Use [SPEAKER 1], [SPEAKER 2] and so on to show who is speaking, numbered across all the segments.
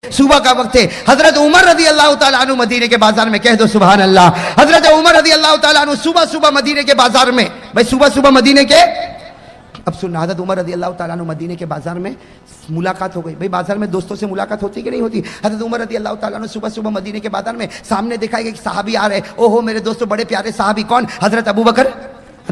[SPEAKER 1] صبح کا وقت ہے. حضرت عمر رضی اللہ تعالیٰ عنہ مدینے کے بازار میں, کہہ دو سبحان اللہ. حضرت عمر رضی اللہ تعالیٰ عنہ صبح صبح مدینے کے بازار میں, بھائی صبح صبح مدینے کے, اب سننا, حضرت عمر رضی اللہ تعالیٰ عنہ مدینے کے بازار میں ملاقات ہو گئی. بھائی بازار میں دوستوں سے ملاقات ہوتی کہ نہیں ہوتی؟ حضرت عمر رضی اللہ تعالیٰ عنہ صبح صبح مدینے کے بازار میں سامنے دیکھا کہ صحابی آ رہے. او ہو میرے دوستوں, بڑے پیارے صحابی. کون؟ حضرت ابو بکر.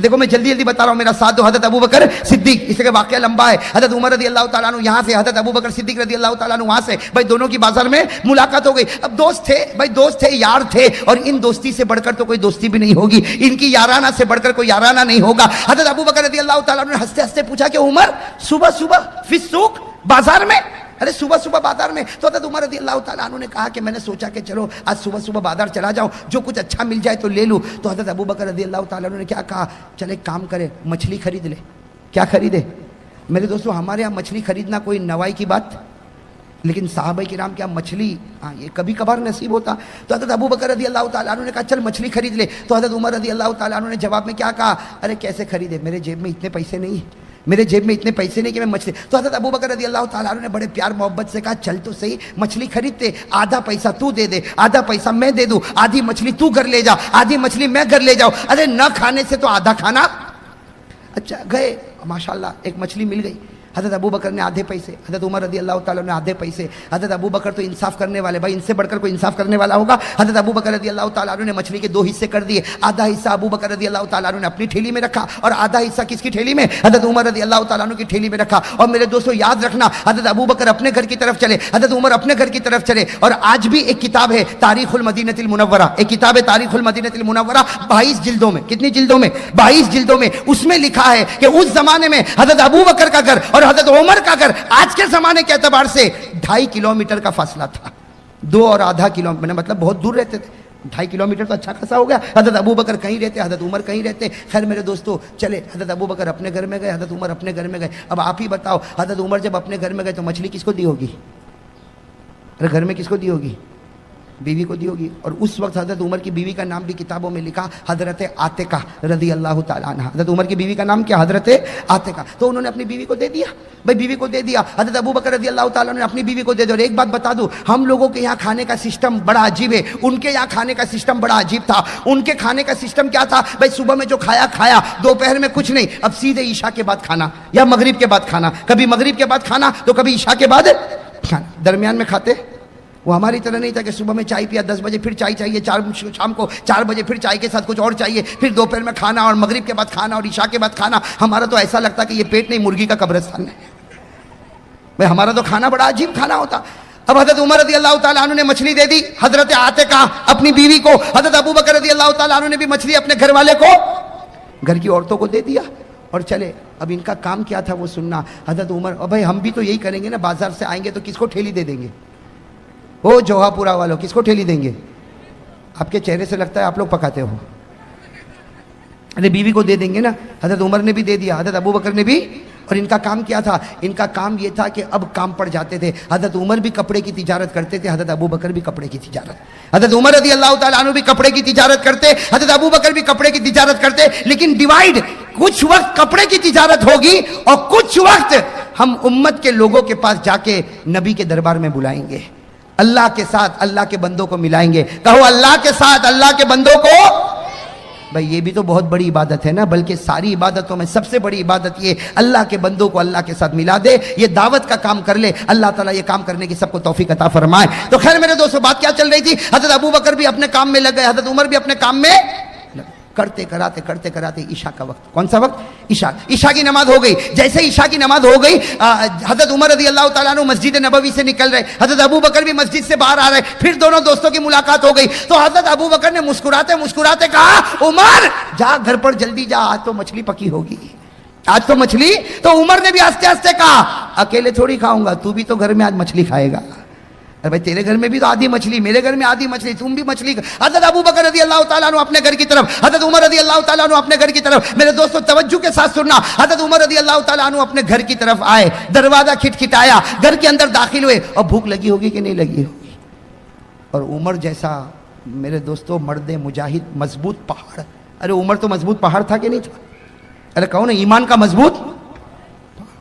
[SPEAKER 1] دیکھو میں جلدی جلدی بتا رہا ہوں, میرا ساتھ دو. حضرت ابو بکر صدیق, اس کا واقعہ لمبا ہے. حضرت عمر رضی اللہ تعالیٰ عنہ یہاں سے, حضرت ابو بکر صدیق رضی اللہ تعالیٰ عنہ وہاں سے. بھائی دونوں کی بازار میں ملاقات ہو گئی. اب دوست تھے, بھائی دوست تھے, یار تھے, اور ان دوستی سے بڑھ کر تو کوئی دوستی بھی نہیں ہوگی, ان کی یارانہ سے بڑھ کر کوئی یارانہ نہیں ہوگا. حضرت ابو بکر رضی اللہ تعالیٰ عنہ نے ہنستے ہنستے پوچھا کہ عمر صبح صبح فی السوق, بازار میں, ارے صبح صبح بازار میں. تو حضرت عمر رضی اللہ تعالیٰ عنہ نے کہا کہ میں نے سوچا کہ چلو آج صبح صبح بازار چلا جاؤں, جو کچھ اچھا مل جائے تو لے لوں. تو حضرت ابو بکر رضی اللہ تعالیٰ عنہ نے کیا کہا, چل ایک کام کرے, مچھلی خرید لے. کیا خریدے؟ میرے دوستو ہمارے یہاں مچھلی خریدنا کوئی نوائی کی بات, لیکن صحابہ کرام کیا مچھلی یہ کبھی کبھار نصیب ہوتا. تو حضرت ابو بکر رضی اللہ تعالیٰ عنہ نے کہا چل مچھلی خرید لے. تو حضرت عمر رضی اللہ تعالیٰ عنہ نے جواب میں کیا کہا, ارے کیسے خریدے, میرے جیب میں اتنے پیسے نہیں, میرے جیب میں اتنے پیسے نہیں کہ میں مچھلی. تو حضرت ابو بکر رضی اللہ تعالیٰ عنہ نے بڑے پیار محبت سے کہا چل تو صحیح, مچھلی خریدتے, آدھا پیسہ تو دے دے, آدھا پیسہ میں دے دوں, آدھی مچھلی تو گھر لے جا, آدھی مچھلی میں گھر لے جاؤ. ارے نہ کھانے سے تو آدھا کھانا. اچھا گئے, ماشاءاللہ ایک مچھلی مل گئی. حضرت ابو بکر نے آدھے پیسے, حضرت عمر رضی اللہ تعالیٰ نے آدھے پیسے. حضرت ابو بکر تو انصاف کرنے والے, بھائی ان سے بڑھ کر کوئی انصاف کرنے والا ہوگا. حضرت ابو بکر رضی اللہ تعالیٰ نے مچھلی کے دو حصے کر دیے. آدھا حصہ ابو بکر رضی اللہ تعالیٰ نے اپنی ٹھیلی میں رکھا, اور آدھا حصہ کس کی ٹھیلی میں؟ حضرت عمر رضی اللہ تعالیٰ کی ٹھیلی میں رکھا. اور میرے دوستو یاد رکھنا, حضرت ابو بکر اپنے گھر کی طرف چلے, حضرت عمر اپنے گھر کی طرف چلے. اور آج بھی ایک کتاب ہے تاریخ المدینہ المنورہ, ایک کتاب ہے تاریخ المدینہ المنورہ, 22 جلدوں میں. کتنی جلدوں میں؟ 22 جلدوں میں. اس میں لکھا ہے کہ اس زمانے میں حضرت ابو بکر کا گھر اور حضرت عمر کا گھر آج کے زمانے کے اعتبار سے 2.5 کلومیٹر کا فاصلہ تھا. 2.5 کلومیٹر, مطلب بہت دور رہتے تھے. 2.5 کلومیٹر تو اچھا خاصا ہو گیا. حضرت ابو بکر کہیں رہتے, حضرت عمر کہیں رہتے. خیر میرے دوستو چلے, حضرت ابو بکر اپنے گھر میں گئے, حضرت عمر اپنے گھر میں گئے. اب آپ ہی بتاؤ, حضرت عمر جب اپنے گھر میں گئے تو مچھلی کس کو دی ہوگی؟ ارے گھر میں کس کو دی ہوگی؟ بیوی کو دی ہوگی. اور اس وقت حضرت عمر کی بیوی کا نام بھی کتابوں میں لکھا حضرت عاتقہ رضی اللہ تعالیٰ عنہ. حضرت عمر کی بیوی کا نام کیا؟ حضرت عاتقہ. تو انہوں نے اپنی بیوی کو دے دیا, بھائی بیوی کو دے دیا. حضرت ابو بکر رضی اللہ تعالیٰ نے اپنی بیوی کو دے دیا. اور ایک بات بتا دوں, ہم لوگوں کے یہاں کھانے کا سسٹم بڑا عجیب ہے, ان کے یہاں کھانے کا سسٹم بڑا عجیب تھا. ان کے کھانے کا سسٹم کیا تھا؟ بھائی صبح میں جو کھایا کھایا, دوپہر میں کچھ نہیں, اب سیدھے عشاء کے بعد کھانا یا مغرب کے بعد کھانا. کبھی مغرب کے بعد کھانا تو کبھی عشاء کے بعد کھانا, درمیان میں کھاتے. وہ ہماری طرح نہیں تھا کہ صبح میں چائے پیا, 10 بجے پھر چائے چاہیے, شام کو 4 بجے پھر چائے کے ساتھ کچھ اور چاہیے, پھر دوپہر میں کھانا اور مغرب کے بعد کھانا اور عشاء کے بعد کھانا. ہمارا تو ایسا لگتا کہ یہ پیٹ نہیں مرغی کا قبرستان ہے. بھائی ہمارا تو کھانا بڑا عجیب کھانا ہوتا. اب حضرت عمر رضی اللہ تعالیٰ عنہ نے مچھلی دے دی حضرت عاتقہ اپنی بیوی کو. حضرت ابو بکر رضی اللہ تعالیٰ عنہ نے بھی مچھلی اپنے گھر والے کو, گھر کی عورتوں کو دے دیا. اور چلے, اب ان کا کام کیا تھا وہ سننا. حضرت عمر, اور بھائی ہم بھی تو یہی کریں گے نا, بازار سے آئیں گے تو کس کو ٹھیلی دے دیں گے؟ وہ جوہا پورا والوں کس کو ٹھیلی دیں گے؟ آپ کے چہرے سے لگتا ہے آپ لوگ پکاتے ہو. ارے بیوی کو دے دیں گے نا. حضرت عمر نے بھی دے دیا, حضرت ابو بکر نے بھی. اور ان کا کام کیا تھا؟ ان کا کام یہ تھا کہ اب کام پڑ جاتے تھے. حضرت عمر بھی کپڑے کی تجارت کرتے تھے, حضرت ابو بکر بھی کپڑے کی تجارت. حضرت عمر رضی اللہ تعالیٰ عنہ بھی کپڑے کی تجارت کرتے, حضرت ابو بکر بھی کپڑے کی تجارت کرتے. لیکن ڈیوائیڈ, کچھ وقت کپڑے کی تجارت ہوگی اور کچھ وقت ہم امت کے لوگوں کے پاس جا کے نبی کے دربار میں بلائیں گے, اللہ کے ساتھ اللہ کے بندوں کو ملائیں گے. کہو اللہ کے ساتھ اللہ کے بندوں کو. بھائی یہ بھی تو بہت بڑی عبادت ہے نا, بلکہ ساری عبادتوں میں سب سے بڑی عبادت یہ اللہ کے بندوں کو اللہ کے ساتھ ملا دے. یہ دعوت کا کام کر لے, اللہ تعالیٰ یہ کام کرنے کی سب کو توفیق عطا فرمائے. تو خیر میرے دوستو بات کیا چل رہی تھی؟ حضرت ابو بکر بھی اپنے کام میں لگ گئے, حضرت عمر بھی اپنے کام میں کرتے کراتے عشاء کا وقت. کون سا وقت؟ عشاء کی نماز ہو گئی. جیسے عشاء کی نماز ہو گئی, حضرت عمر رضی اللہ تعالیٰ عنہ مسجد نبوی سے نکل رہے, حضرت ابو بکر بھی مسجد سے باہر آ رہے. پھر دونوں دوستوں کی ملاقات ہو گئی. تو حضرت ابو بکر نے مسکراتے کہا, عمر جا گھر پر جلدی جا, آج تو مچھلی پکی ہوگی, آج تو مچھلی. تو عمر نے بھی ہنستے ہنستے کہا, اکیلے تھوڑی کھاؤں گا, تو بھی تو گھر میں آج مچھلی کھائے گا. بھائی تیرے گھر میں بھی تو آدھی مچھلی, میرے گھر میں آدھی مچھلی, تم بھی مچھلی. حضرت ابو بکر رضی اللہ تعالیٰ عنہ اپنے گھر کی طرف, حضرت عمر رضی اللہ تعالیٰ عنہ اپنے گھر کی طرف. میرے دوستو توجہ کے ساتھ سننا, حضرت عمر رضی اللہ تعالیٰ عنہ اپنے گھر کی طرف آئے, دروازہ کھٹکھٹایا, گھر کے اندر داخل ہوئے. اور بھوک لگی ہوگی کہ نہیں لگی ہوگی؟ اور عمر جیسا میرے دوستو مرد مجاہد, مضبوط پہاڑ. ارے عمر تو مضبوط پہاڑ تھا کہ نہیں تھا؟ ارے کہو نا, ایمان کا مضبوط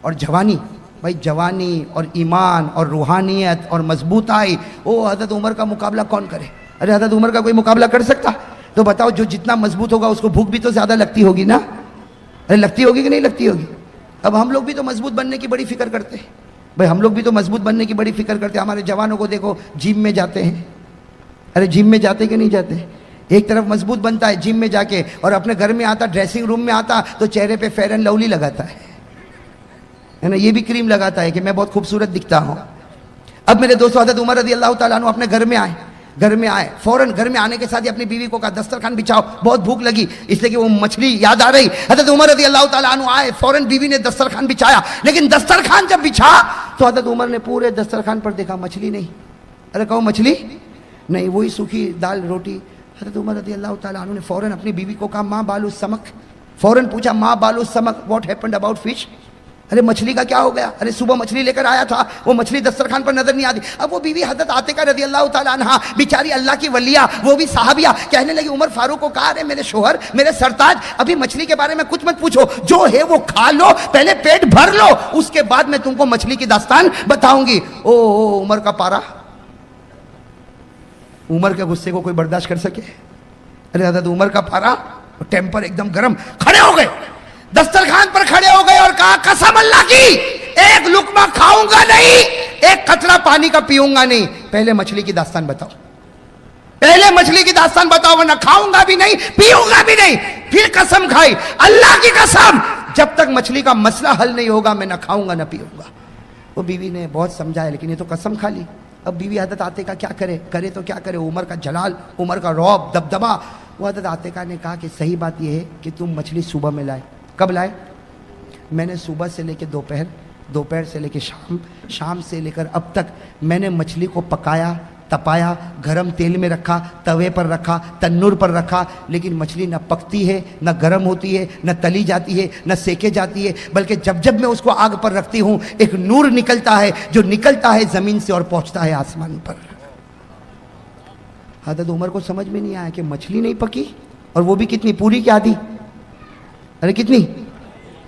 [SPEAKER 1] اور جوانی. بھائی جوانی اور ایمان اور روحانیت اور مضبوطائی، وہ حضرت عمر کا مقابلہ کون کرے؟ ارے حضرت عمر کا کوئی مقابلہ کر سکتا؟ تو بتاؤ جو جتنا مضبوط ہوگا اس کو بھوک بھی تو زیادہ لگتی ہوگی نا؟ ارے لگتی ہوگی کہ نہیں لگتی ہوگی؟ اب ہم لوگ بھی تو مضبوط بننے کی بڑی فکر کرتے ہیں بھائی، ہم لوگ بھی تو مضبوط بننے کی بڑی فکر کرتے ہیں. ہمارے جوانوں کو دیکھو جم میں جاتے ہیں. ارے جم میں جاتے کہ نہیں جاتے؟ ایک طرف مضبوط بنتا ہے جم میں جا کے، اور اپنے گھر میں آتا، ڈریسنگ روم میں آتا تو چہرے پہ فیئر اینڈ لولی لگاتا ہے نا، یہ بھی کریم لگاتا ہے کہ میں بہت خوبصورت دکھتا ہوں. اب میرے دوستو حضرت عمر رضی اللہ تعالیٰ عنہ اپنے گھر میں آئے، فوراً گھر میں آنے کے ساتھ ہی اپنی بیوی کو کہا دسترخوان بچھاؤ، بہت بھوک لگی، اس لیے کہ وہ مچھلی یاد آ رہی. حضرت عمر رضی اللہ تعالیٰ عنہ آئے، فوراً بیوی نے دسترخوان بچھایا، لیکن دسترخوان جب بچھا تو حضرت عمر نے پورے دسترخوان پر دیکھا مچھلی نہیں. ارے کہو مچھلی نہیں، وہی سوکھی دال روٹی. حضرت عمر رضی اللہ تعالیٰ عنہ نے فوراً اپنی بیوی کو کہا ماں بالو سمک، فوراً پوچھا ماں بالو سمک، واٹ ہیپنڈ اباؤٹ فش؟ ارے مچھلی کا کیا ہو گیا؟ ارے صبح مچھلی لے کر آیا تھا، وہ مچھلی دسترخوان پر نظر نہیں آتی. اب وہ بیوی حضرت عاتقہ رضی اللہ تعالیٰ عنہ بیچاری اللہ کی ولیہ، وہ بھی صحابیہ، کہنے لگی عمر فاروق کو کہا ارے میرے شوہر، میرے سرتاج، ابھی مچھلی کے بارے میں کچھ مت پوچھو، جو ہے وہ کھا لو، پہلے پیٹ بھر لو، اس کے بعد میں تم کو مچھلی کی داستان بتاؤں گی. او عمر کا پارا، عمر کے غصے کو کوئی برداشت کر سکے؟ ارے حضرت عمر کا پارا، ٹیمپر ایک دم گرم، کھڑے ہو گئے، دسترخوان پر کھڑے ہو گئے اور کہا قسم اللہ کی ایک لقمہ کھاؤں گا نہیں، ایک قطرہ پانی کا پیوں گا نہیں، پہلے مچھلی کی داستان بتاؤ، پہلے مچھلی کی داستان بتاؤ، ورنہ کھاؤں گا بھی نہیں پیوں گا بھی نہیں. پھر قسم کھائی، اللہ کی قسم جب تک مچھلی کا مسئلہ حل نہیں ہوگا میں نہ کھاؤں گا نہ پیوں گا. وہ بیوی نے بہت سمجھایا لیکن یہ تو قسم کھا لی. اب بیوی حضرت عاتقہ کیا کرے تو کیا کرے؟ عمر کا جلال، عمر کا رعب، دبدبا. وہ حضرت عاتقہ نے کہا کہ صحیح بات یہ ہے کہ تم مچھلی صبح میں لائے. کب لائے؟ میں نے صبح سے لے کے دوپہر سے لے کے شام سے لے کر اب تک میں نے مچھلی کو پکایا، تپایا، گرم تیل میں رکھا، توے پر رکھا، تنور پر رکھا، لیکن مچھلی نہ پکتی ہے، نہ گرم ہوتی ہے، نہ تلی جاتی ہے، نہ سیکے جاتی ہے، بلکہ جب میں اس کو آگ پر رکھتی ہوں ایک نور نکلتا ہے جو نکلتا ہے زمین سے اور پہنچتا ہے آسمان پر. حضرت عمر کو سمجھ میں نہیں آیا کہ مچھلی نہیں پکی، اور وہ بھی کتنی، پوری کی آدھی. ارے کتنی؟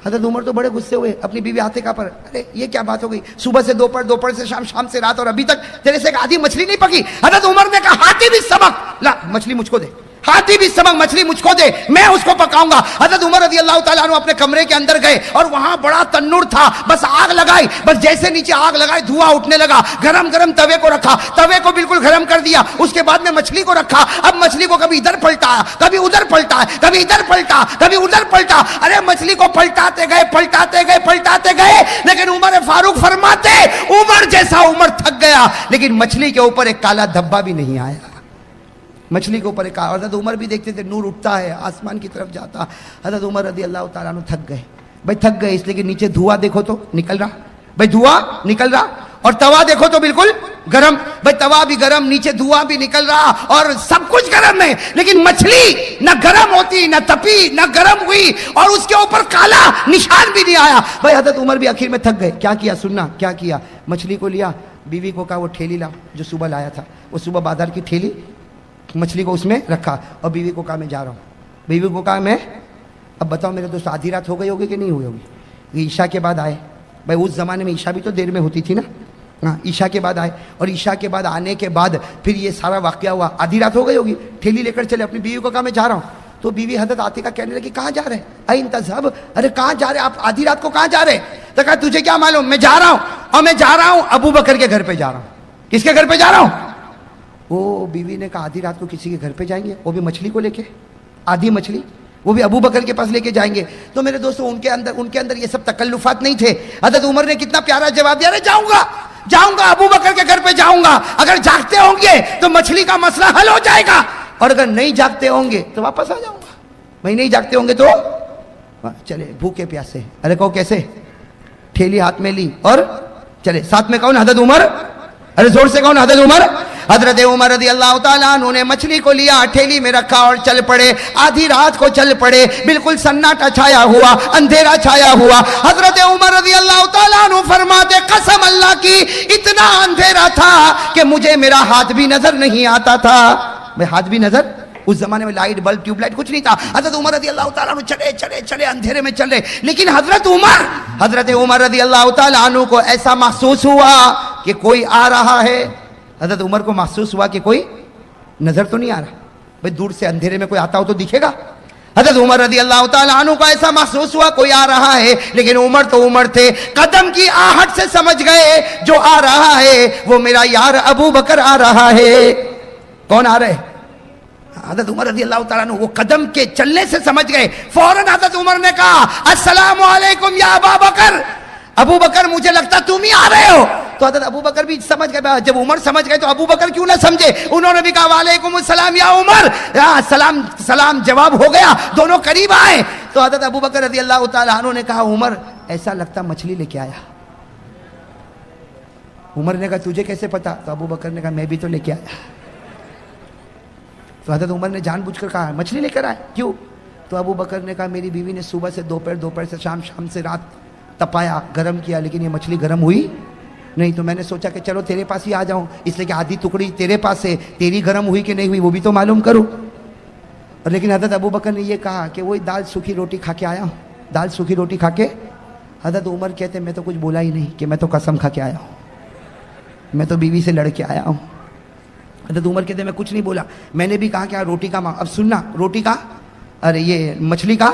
[SPEAKER 1] حضرت عمر تو بڑے غصے ہوئے اپنی بیوی عاتقہ پر. ارے یہ کیا بات ہو گئی؟ صبح سے دوپہر سے شام سے رات، اور ابھی تک تیرے سے ایک آدھی مچھلی نہیں پکی. حضرت عمر نے کہا ہاتھی بھی سمک لا، مچھلی مجھ کو دے، ہاتھی بھی سمک مچھلی مجھ کو دے، میں اس کو پکاؤں گا. حضرت عمر رضی اللہ تعالیٰ عنہ اپنے کمرے کے اندر گئے اور وہاں بڑا تنور تھا، بس آگ لگائی، بس جیسے نیچے آگ لگائی دھواں اٹھنے لگا. گرم توے کو رکھا، توے کو بالکل گرم کر دیا، اس کے بعد میں مچھلی کو رکھا. اب مچھلی کو کبھی ادھر پلٹایا، کبھی ادھر پلٹا، کبھی ادھر پلٹا، کبھی ادھر پلٹا. ارے مچھلی کو پلٹاتے گئے، لیکن عمر فاروق فرماتے عمر جیسا عمر تھک گیا لیکن مچھلی کے اوپر ایک کالا دھبا بھی نہیں آیا. مچھلی کے اوپر ایک، حضرت عمر بھی دیکھتے تھے نور اٹھتا ہے آسمان کی طرف جاتا. حضرت عمر رضی اللہ تعالیٰ عنہ تھک گئے اس لیے کہ نیچے دھواں دیکھو تو نکل رہا، بھائی دھواں نکل رہا، اور توا دیکھو تو بالکل گرم، بھائی توا بھی گرم، نیچے دھواں بھی نکل رہا اور سب کچھ گرم ہے، لیکن مچھلی نہ گرم ہوتی، نہ تپی، نہ گرم ہوئی، اور اس کے اوپر کالا نشان بھی نہیں آیا. بھائی حضرت عمر بھی آخر میں تھک گئے. کیا کیا سننا، کیا کیا؟ مچھلی کو لیا، بیوی کو کہا وہ ٹھیلی لا جو صبح لایا تھا، وہ صبح بازار کی ٹھیلی، مچھلی کو اس میں رکھا، اور بیوی کو کہا میں جا رہا ہوں. بیوی کو کہا میں، اب بتاؤ میرے دوست آدھی رات ہو گئی ہوگی کہ نہیں ہوئی ہوگی؟ عشاء کے بعد آئے. بھائی اس زمانے میں عشاء بھی تو دیر میں ہوتی تھی نا. ہاں عشاء کے بعد آئے، اور عشاء کے بعد آنے کے بعد پھر یہ سارا واقعہ ہوا. آدھی رات ہو گئی ہوگی، ٹھیلی لے کر چلے. اپنی بیوی کو کہا میں جا رہا ہوں. تو بیوی حضرت عاتقہ کہنے لگی کہاں جا رہے؟ این تذهب، ارے کہاں جا رہے آپ آدھی رات کو، کہاں جا رہے؟ تو کہا تجھے کیا معلوم، میں جا رہا ہوں، اور میں جا رہا ہوں ابو بکر کے گھر پہ جا رہا ہوں. کس کے گھر پہ جا رہا ہوں؟ وہ بیوی نے کہا آدھی رات کو کسی کے گھر پہ جائیں گے، وہ بھی مچھلی کو لے کے، آدھی مچھلی، وہ بھی ابو بکر کے پاس لے کے جائیں گے. تو میرے دوستو ان کے اندر یہ سب تکلفات نہیں تھے. حضرت عمر نے کتنا پیارا جواب دیا، ارے جاؤں گا ابو بکر کے گھر پہ جاؤں گا، اگر جاگتے ہوں گے تو مچھلی کا مسئلہ حل ہو جائے گا، اور اگر نہیں جاگتے ہوں گے تو واپس آ جاؤں گا. بھائی نہیں جاگتے ہوں گے تو چلے بھوکے پیاسے. ارے کہو کیسے؟ ٹھیلی ہاتھ میں لی اور چلے. ساتھ میں کون؟ حضرت عمر. ارے زور سے کون؟ حضرت عمر. حضرت عمر رضی اللہ تعالیٰ عنہ نے مچھلی کو لیا، ٹھیلی میں رکھا اور چل پڑے. آدھی رات کو چل پڑے، بالکل سناٹا چھایا ہوا، اندھیرا چھایا ہوا. حضرت عمر رضی اللہ تعالیٰ عنہ فرماتے قسم اللہ کی اتنا اندھیرا تھا کہ مجھے میرا ہاتھ بھی نظر نہیں آتا تھا. میں ہاتھ بھی نظر، اس زمانے میں لائٹ بلب ٹیوب لائٹ کچھ نہیں تھا. حضرت عمر رضی اللہ تعالیٰ عنہ چلے اندھیرے میں چل رہے, لیکن حضرت عمر رضی اللہ تعالیٰ عنہ کو ایسا محسوس ہوا کہ کوئی آ رہا ہے. حضرت عمر کو محسوس ہوا کہ کوئی نظر تو نہیں آ رہا. بھئی دور سے اندھیرے میں کوئی آتا ہو تو دکھے گا. حضرت عمر رضی اللہ تعالیٰ عنہ کو ایسا محسوس ہوا کوئی آ رہا ہے, لیکن عمر تو عمر تھے, قدم کی آہٹ سے سمجھ گئے جو آ رہا ہے وہ میرا یار ابو بکر آ رہا ہے. کون آ رہے؟ حضرت عمر رضی اللہ تعالیٰ عنہ وہ قدم کے چلنے سے سمجھ گئے. فوراً حضرت عمر نے کہا السلام علیکم یا ابا بکر. ابو بکر مجھے لگتا تم ہی آ رہے ہو. تو حضرت ابو بکر بھی سمجھ گئے. جب عمر سمجھ گئے تو ابو بکر کیوں نہ سمجھے, انہوں نے بھی کہا وعلیکم السلام یا عمر. سلام جواب ہو گیا, دونوں قریب آئے. تو حضرت ابو بکر رضی اللہ تعالیٰ عنہ نے کہا عمر ایسا لگتا مچھلی لے کے آیا. عمر نے کہا تجھے کیسے پتا؟ تو ابو بکر نے کہا میں بھی تو لے کے آیا. تو حضرت عمر نے جان بوجھ کر کہا مچھلی لے کر آئے کیوں؟ تو ابو بکر نے کہا میری بیوی نے صبح سے دوپہر سے شام سے رات تپایا, گرم کیا, لیکن یہ مچھلی گرم ہوئی نہیں. تو میں نے سوچا کہ چلو تیرے پاس ہی آ جاؤں, اس لیے کہ آدھی ٹکڑی تیرے پاس ہے, تیری گرم ہوئی کہ نہیں ہوئی وہ بھی تو معلوم کروں. لیکن حضرت ابو بکر نے یہ کہا کہ وہی دال سوکھی روٹی کھا کے آیا ہوں, دال سوکھی روٹی کھا کے. حضرت عمر کہتے میں تو کچھ بولا ہی نہیں کہ میں تو قسم کھا کے آیا ہوں, میں تو بیوی سے لڑ کے آیا ہوں. حضرت عمر کہتے میں کچھ نہیں بولا. میں نے بھی کہا کہ روٹی کا اب سننا, روٹی کا ارے یہ مچھلی کا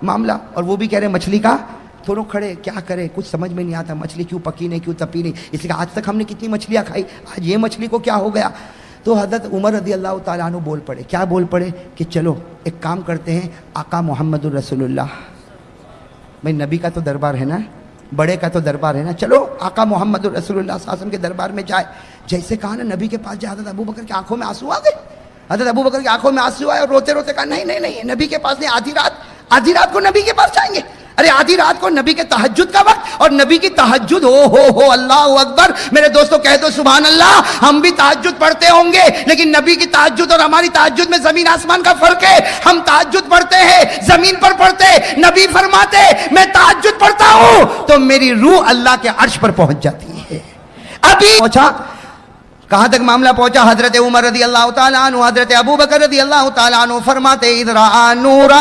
[SPEAKER 1] معاملہ, اور وہ بھی کہہ رہے مچھلی کا. تھوڑوں کھڑے کیا کرے, کچھ سمجھ میں نہیں آتا مچھلی کیوں پکی نہیں کیوں تپی نہیں, اس لیے کہ آج تک ہم نے کتنی مچھلیاں کھائی, آج یہ مچھلی کو کیا ہو گیا. تو حضرت عمر رضی اللہ تعالیٰ عنہ بول پڑے. کیا بول پڑے کہ چلو ایک کام کرتے ہیں, آقا محمد الرسول اللہ, بھائی نبی کا تو دربار ہے نا, بڑے کا تو دربار ہے نا, چلو آقا محمد الرسول اللہ صلی اللہ علیہ وسلم کے دربار میں جائے. جیسے کہا نا نبی کے پاس جائے, حضرت ابو بکر کی آنکھوں میں آنسو آ گئے. حضرت ابو بکر کی آنکھوں میں آنسو آئے اور روتے روتے کہا نہیں نبی کے پاس نہیں, آدھی رات کو نبی کے پاس جائیں گے. ارے آدھی رات کو نبی کے تہجد کا وقت, اور نبی کی تہجد ہو اللہ اکبر. میرے دوستو کہہ دو سبحان اللہ. ہم بھی تہجد پڑھتے ہوں گے, لیکن نبی کی تہجد اور ہماری تہجد میں زمین آسمان کا فرق ہے. ہم تہجد پڑھتے ہیں زمین پر پڑھتے, نبی فرماتے میں تہجد پڑھتا ہوں تو میری روح اللہ کے عرش پر پہنچ جاتی ہے. ابھی پہنچا, کہاں تک معاملہ پہنچا؟ حضرت عمر رضی اللہ تعالیٰ عنہ, حضرت ابو بکر رضی اللہ تعالیٰ عنہ فرماتے ادرا نورا,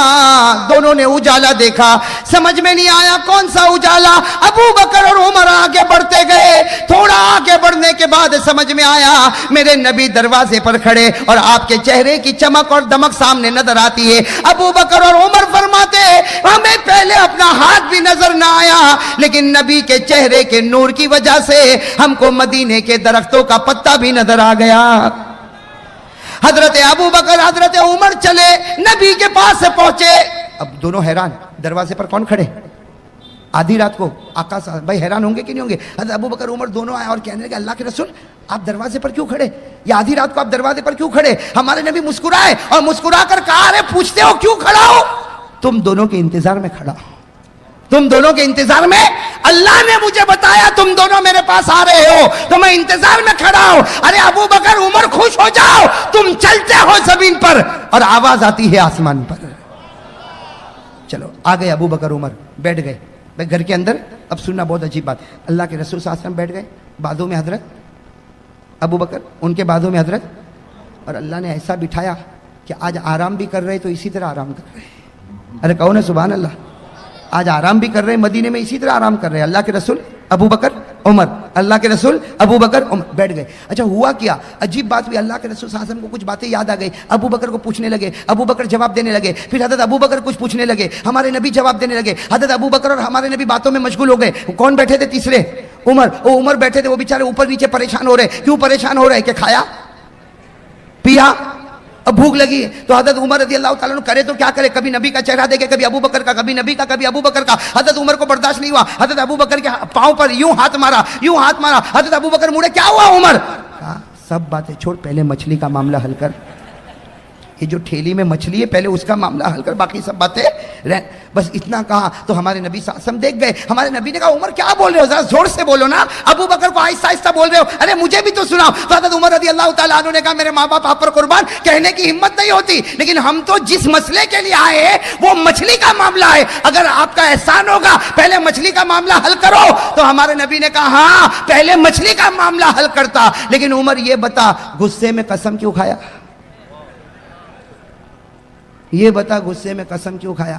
[SPEAKER 1] دونوں نے اجالا دیکھا. سمجھ میں نہیں آیا کون سا اجالا. ابو بکر اور عمر آگے بڑھتے گئے, تھوڑا آگے بڑھنے کے بعد سمجھ میں آیا میرے نبی دروازے پر کھڑے اور آپ کے چہرے کی چمک اور دمک سامنے نظر آتی ہے. ابو بکر اور عمر فرماتے ہمیں پہلے اپنا ہاتھ بھی نظر نہ آیا, لیکن نبی کے چہرے کے نور کی وجہ سے ہم کو مدینے کے درختوں کا پتا بھی نظر آ گیا. حضرت ابو بکر حضرت عمر چلے, نبی کے پاس سے پہنچے. اب دونوں حیران, دروازے پر کون کھڑے آدھی رات کو, آقا صاحب بھائی حیران ہوں گے کہ نہیں ہوں گے. حضرت ابو بکر عمر دونوں آئے اور کہنے لگے اللہ کے رسول آپ دروازے پر کیوں کھڑے, یا آدھی رات کو آپ دروازے پر کیوں کھڑے؟ ہمارے نبی مسکرائے اور مسکرا کر کہا ارے پوچھتے ہو کیوں کھڑا ہو؟ تم دونوں کے انتظار میں کھڑا ہو, تم دونوں کے انتظار میں. اللہ نے مجھے بتایا تم دونوں میرے پاس آ رہے ہو تو میں انتظار میں کھڑا ہوں. ارے ابو بکر عمر خوش ہو جاؤ, تم چلتے ہو زمین پر اور آواز آتی ہے آسمان پر. چلو آ گئے ابو بکر عمر, بیٹھ گئے بھائی گھر کے اندر. اب سننا بہت عجیب بات, اللہ کے رسول صلی اللہ علیہ وسلم بیٹھ گئے, بازوں میں حضرت ابو بکر, ان کے بازوں میں حضرت, اور اللہ نے ایسا بٹھایا کہ آج آرام بھی کر رہے تو اسی طرح آرام کر رہے. ارے کہو نا سبحان اللہ. آج آرام بھی کر رہے ہیں مدینے میں اسی طرح آرام کر رہے ہیں. اللہ کے رسول ابو بکر عمر, اللہ کے رسول ابو بکر عمر بیٹھ گئے. اچھا ہوا کیا, عجیب بات ہوئی. اللہ کے رسول صلی اللہ علیہ وسلم کو کچھ باتیں یاد آ گئی, ابو بکر کو پوچھنے لگے, ابو بکر جواب دینے لگے. پھر حضرت ابو بکر کچھ پوچھنے لگے, ہمارے نبی جواب دینے لگے. حضرت ابو بکر اور ہمارے نبی باتوں میں مشغول ہو گئے. کون بیٹھے تھے تیسرے؟ عمر. وہ عمر بیٹھے تھے, وہ بیچارے اوپر نیچے پریشان ہو رہے. کیوں پریشان ہو رہے کہ کھایا پیا, اب بھوک لگی ہے. تو حضرت عمر رضی اللہ تعالیٰ عنہ کرے تو کیا کرے, کبھی نبی کا چہرہ دیکھے, کبھی ابو بکر کا, کبھی نبی کا, کبھی ابو بکر کا. حضرت عمر کو برداشت نہیں ہوا, حضرت ابو بکر کے پاؤں پر یوں ہاتھ مارا, یوں ہاتھ مارا. حضرت ابو بکر مڑے, کیا ہوا عمر؟ سب باتیں چھوڑ, پہلے مچھلی کا معاملہ حل کر. یہ جو ٹھیلی میں مچھلی ہے پہلے اس کا معاملہ حل کر, باقی سب باتیں رہ. بس اتنا کہا تو ہمارے نبی صلی اللہ علیہ وسلم دیکھ گئے. ہمارے نبی نے کہا عمر کیا بول رہے ہو, ذرا زور سے بولو نا. ابو بکر کو آہستہ آہستہ بول رہے ہو, ارے مجھے بھی تو سناؤ. تو حضرت عمر رضی اللہ تعالیٰ عنہ نے کہا میرے ماں باپ آپ پر قربان, کہنے کی ہمت نہیں ہوتی, لیکن ہم تو جس مسئلے کے لیے آئے ہیں وہ مچھلی کا معاملہ ہے. اگر آپ کا احسان ہوگا پہلے مچھلی کا معاملہ حل کرو. تو ہمارے نبی نے کہا ہاں پہلے مچھلی کا معاملہ حل کرتا, لیکن عمر یہ بتا غصے میں قسم کیوں کھایا؟ یہ بتا غصے میں قسم کیوں کھایا؟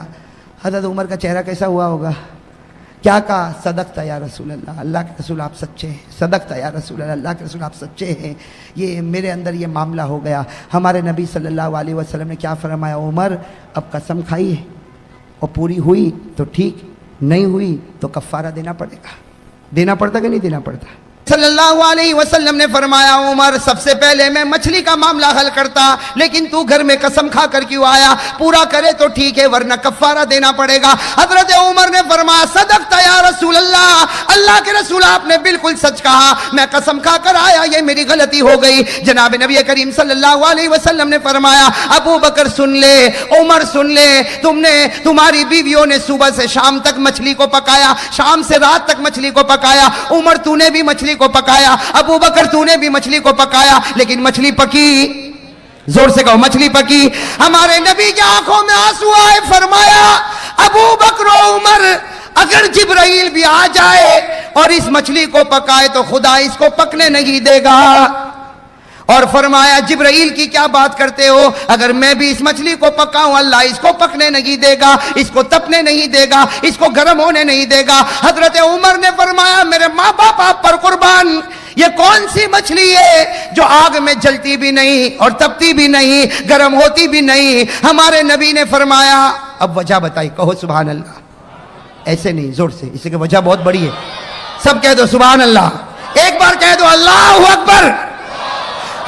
[SPEAKER 1] حضرت عمر کا چہرہ کیسا ہوا ہوگا؟ کیا کہا؟ صدقت یا رسول اللہ، اللہ کے رسول آپ سچے ہیں، صدقت یا رسول اللہ، اللہ کے رسول آپ سچے ہیں، یہ میرے اندر یہ معاملہ ہو گیا۔ ہمارے نبی صلی اللہ علیہ وسلم نے کیا فرمایا؟ عمر اب قسم کھائی ہے اور پوری ہوئی تو ٹھیک، نہیں ہوئی تو کفارہ دینا پڑے گا۔ دینا پڑتا کہ نہیں دینا پڑتا؟ صلی اللہ علیہ وسلم نے فرمایا عمر سب سے پہلے میں مچھلی کا معاملہ حل کرتا، لیکن تو گھر میں قسم کھا کر کیوں آیا؟ پورا کرے تو ٹھیک ہے ورنہ کفارہ دینا پڑے گا۔ حضرت عمر نے فرمایا صدقت یا رسول اللہ، اللہ کے رسول آپ نے بالکل سچ کہا، میں قسم کھا کر آیا، یہ میری غلطی ہو گئی۔ جناب نبی کریم صلی اللہ علیہ وسلم نے فرمایا ابو بکر سن لے، عمر سن لے، تمہاری بیویوں نے صبح سے شام تک مچھلی کو پکایا، شام سے رات تک مچھلی کو پکایا، عمر تو نے بھی مچھلی کو پکایا، ابو بکر تو نے بھی مچھلی کو پکایا، لیکن مچھلی پکی، زور سے کہو مچھلی پکی۔ ہمارے نبی کی آنکھوں میں آنسو آئے، فرمایا ابو بکر و عمر اگر جبرائیل بھی آ جائے اور اس مچھلی کو پکائے تو خدا اس کو پکنے نہیں دے گا۔ اور فرمایا جبرائیل کی کیا بات کرتے ہو، اگر میں بھی اس مچھلی کو پکاؤں اللہ اس کو پکنے نہیں دے گا، اس کو تپنے نہیں دے گا، اس کو گرم ہونے نہیں دے گا۔ حضرت عمر نے فرمایا میرے ماں باپ آپ پر قربان، یہ کون سی مچھلی ہے جو آگ میں جلتی بھی نہیں اور تپتی بھی نہیں، گرم ہوتی بھی نہیں؟ ہمارے نبی نے فرمایا اب وجہ بتائی، کہو سبحان اللہ، ایسے نہیں زور سے، اس کی وجہ بہت بڑی ہے، سب کہہ دو سبحان اللہ، ایک بار کہہ دو اللہ اکبر۔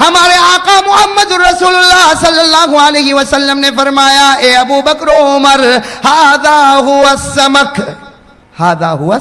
[SPEAKER 1] ہمارے آقا محمد رسول اللہ صلی اللہ علیہ وسلم نے فرمایا اے ابو بکر و عمر ھذا ھوا السمک، ھذا ھوا،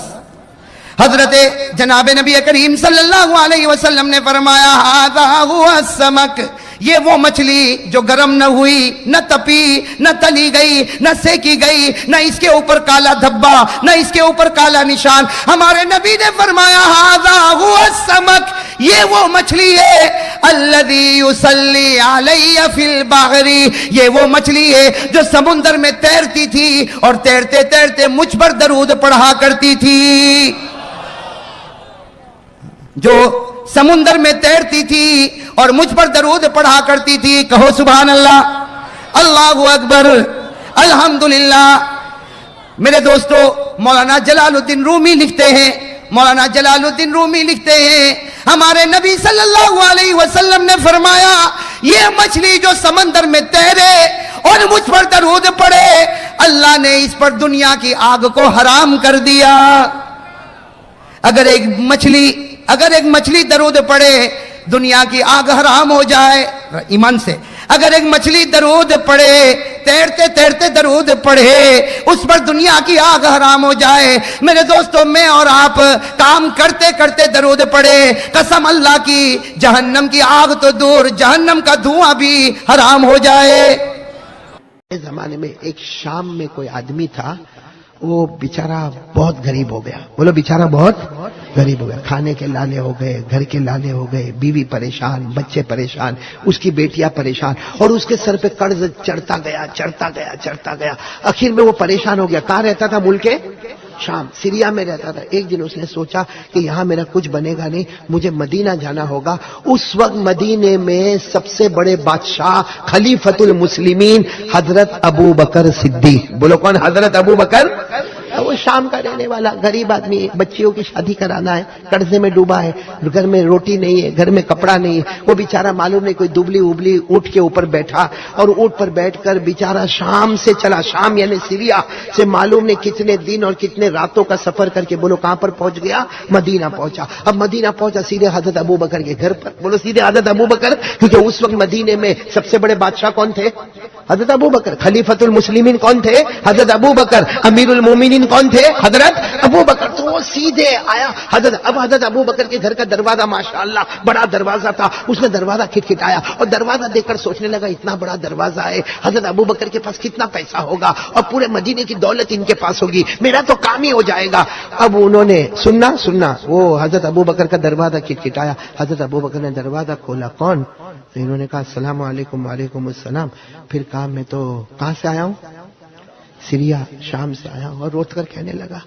[SPEAKER 1] حضرت جناب نبی کریم صلی اللہ علیہ وسلم نے فرمایا ھذا ھوا السمک، یہ وہ مچھلی جو گرم نہ ہوئی، نہ تپی، نہ تلی گئی، نہ سیکی گئی، نہ اس کے اوپر کالا دھبا، نہ اس کے اوپر کالا نشان۔ ہمارے نبی نے فرمایا ھذا ھوا السمک، یہ وہ مچھلی ہے الذی یصلی علی فی البحر، یہ وہ مچھلی ہے جو سمندر میں تیرتی تھی اور تیرتے تیرتے مجھ پر درود پڑھا کرتی تھی، جو سمندر میں تیرتی تھی اور مجھ پر درود پڑھا کرتی تھی، کہو سبحان اللہ، اللہ اکبر، الحمدللہ۔ میرے دوستو مولانا جلال الدین رومی لکھتے ہیں، مولانا جلال الدین رومی لکھتے ہیں ہمارے نبی صلی اللہ علیہ وسلم نے فرمایا یہ مچھلی جو سمندر میں تیرے اور مجھ پر درود پڑے اللہ نے اس پر دنیا کی آگ کو حرام کر دیا۔ اگر ایک مچھلی درود پڑے دنیا کی آگ حرام ہو جائے، ایمان سے اگر ایک مچھلی درود پڑے، تیرتے تیرتے درود پڑھے، اس پر دنیا کی آگ حرام ہو جائے، میرے دوستو میں اور آپ کام کرتے کرتے درود پڑھے، قسم اللہ کی جہنم کی آگ تو دور، جہنم کا دھواں بھی حرام ہو جائے۔
[SPEAKER 2] اس زمانے میں ایک شام میں کوئی آدمی تھا، وہ بیچارہ بہت غریب ہو گیا، بولو بیچارہ بہت غریب ہو گیا، کھانے کے لالے ہو گئے، گھر کے لالے ہو گئے، بیوی پریشان، بچے پریشان، اس کی بیٹیاں پریشان، اور اس کے سر پہ قرض چڑھتا گیا، آخر میں وہ پریشان ہو گیا۔ کہاں رہتا تھا؟ ملک شام، سیریا میں رہتا تھا۔ ایک دن اس نے سوچا کہ یہاں میرا کچھ بنے گا نہیں، مجھے مدینہ جانا ہوگا۔ اس وقت مدینے میں سب سے بڑے بادشاہ خلیفۃ المسلمین حضرت ابو بکر صدیق، بولو کون؟ حضرت ابو بکر۔ وہ شام کا رہنے والا غریب آدمی ہے، بچیوں کی شادی کرانا ہے، قرضے میں ڈوبا ہے، گھر میں روٹی نہیں ہے، گھر میں کپڑا نہیں ہے، وہ بیچارہ معلوم نہیں کوئی دبلی ابلی اونٹ کے اوپر بیٹھا، اور اونٹ پر بیٹھ کر بیچارہ شام سے چلا، شام یعنی سیریا سے معلوم نہیں کتنے دن اور کتنے راتوں کا سفر کر کے بولو کہاں پر پہنچ گیا؟ مدینہ پہنچا۔ اب مدینہ پہنچا سیدھے حضرت ابو بکر کے گھر پر، بولو سیدھے حضرت ابو بکر، کیونکہ اس وقت مدینے میں سب سے بڑے بادشاہ کون تھے؟ حضرت ابو بکر۔ خلیفۃ المسلمین کون تھے؟ حضرت ابو بکر۔ امیر المومنین کون تھے؟ حضرت ابو بکر۔ تو وہ سیدھے آیا حضرت ابو بکر کے گھر کا دروازہ ماشاءاللہ بڑا دروازہ تھا، اس نے دروازہ کھٹکھٹایا اور دروازہ دیکھ کر سوچنے لگا اتنا بڑا دروازہ ہے، حضرت ابو بکر کے پاس کتنا پیسہ ہوگا اور پورے مدینے کی دولت ان کے پاس ہوگی، میرا تو کام ہی ہو جائے گا۔ اب انہوں نے سننا وہ حضرت ابو بکر کا دروازہ کھٹکھٹایا، حضرت ابو بکر نے دروازہ کھولا، کون؟ تو انہوں نے کہا السلام علیکم۔ وعلیکم السلام۔ پھر کہا میں تو کہاں سے آیا ہوں؟ سیریا، شام سے آیا ہوں، اور روٹ کر کہنے لگا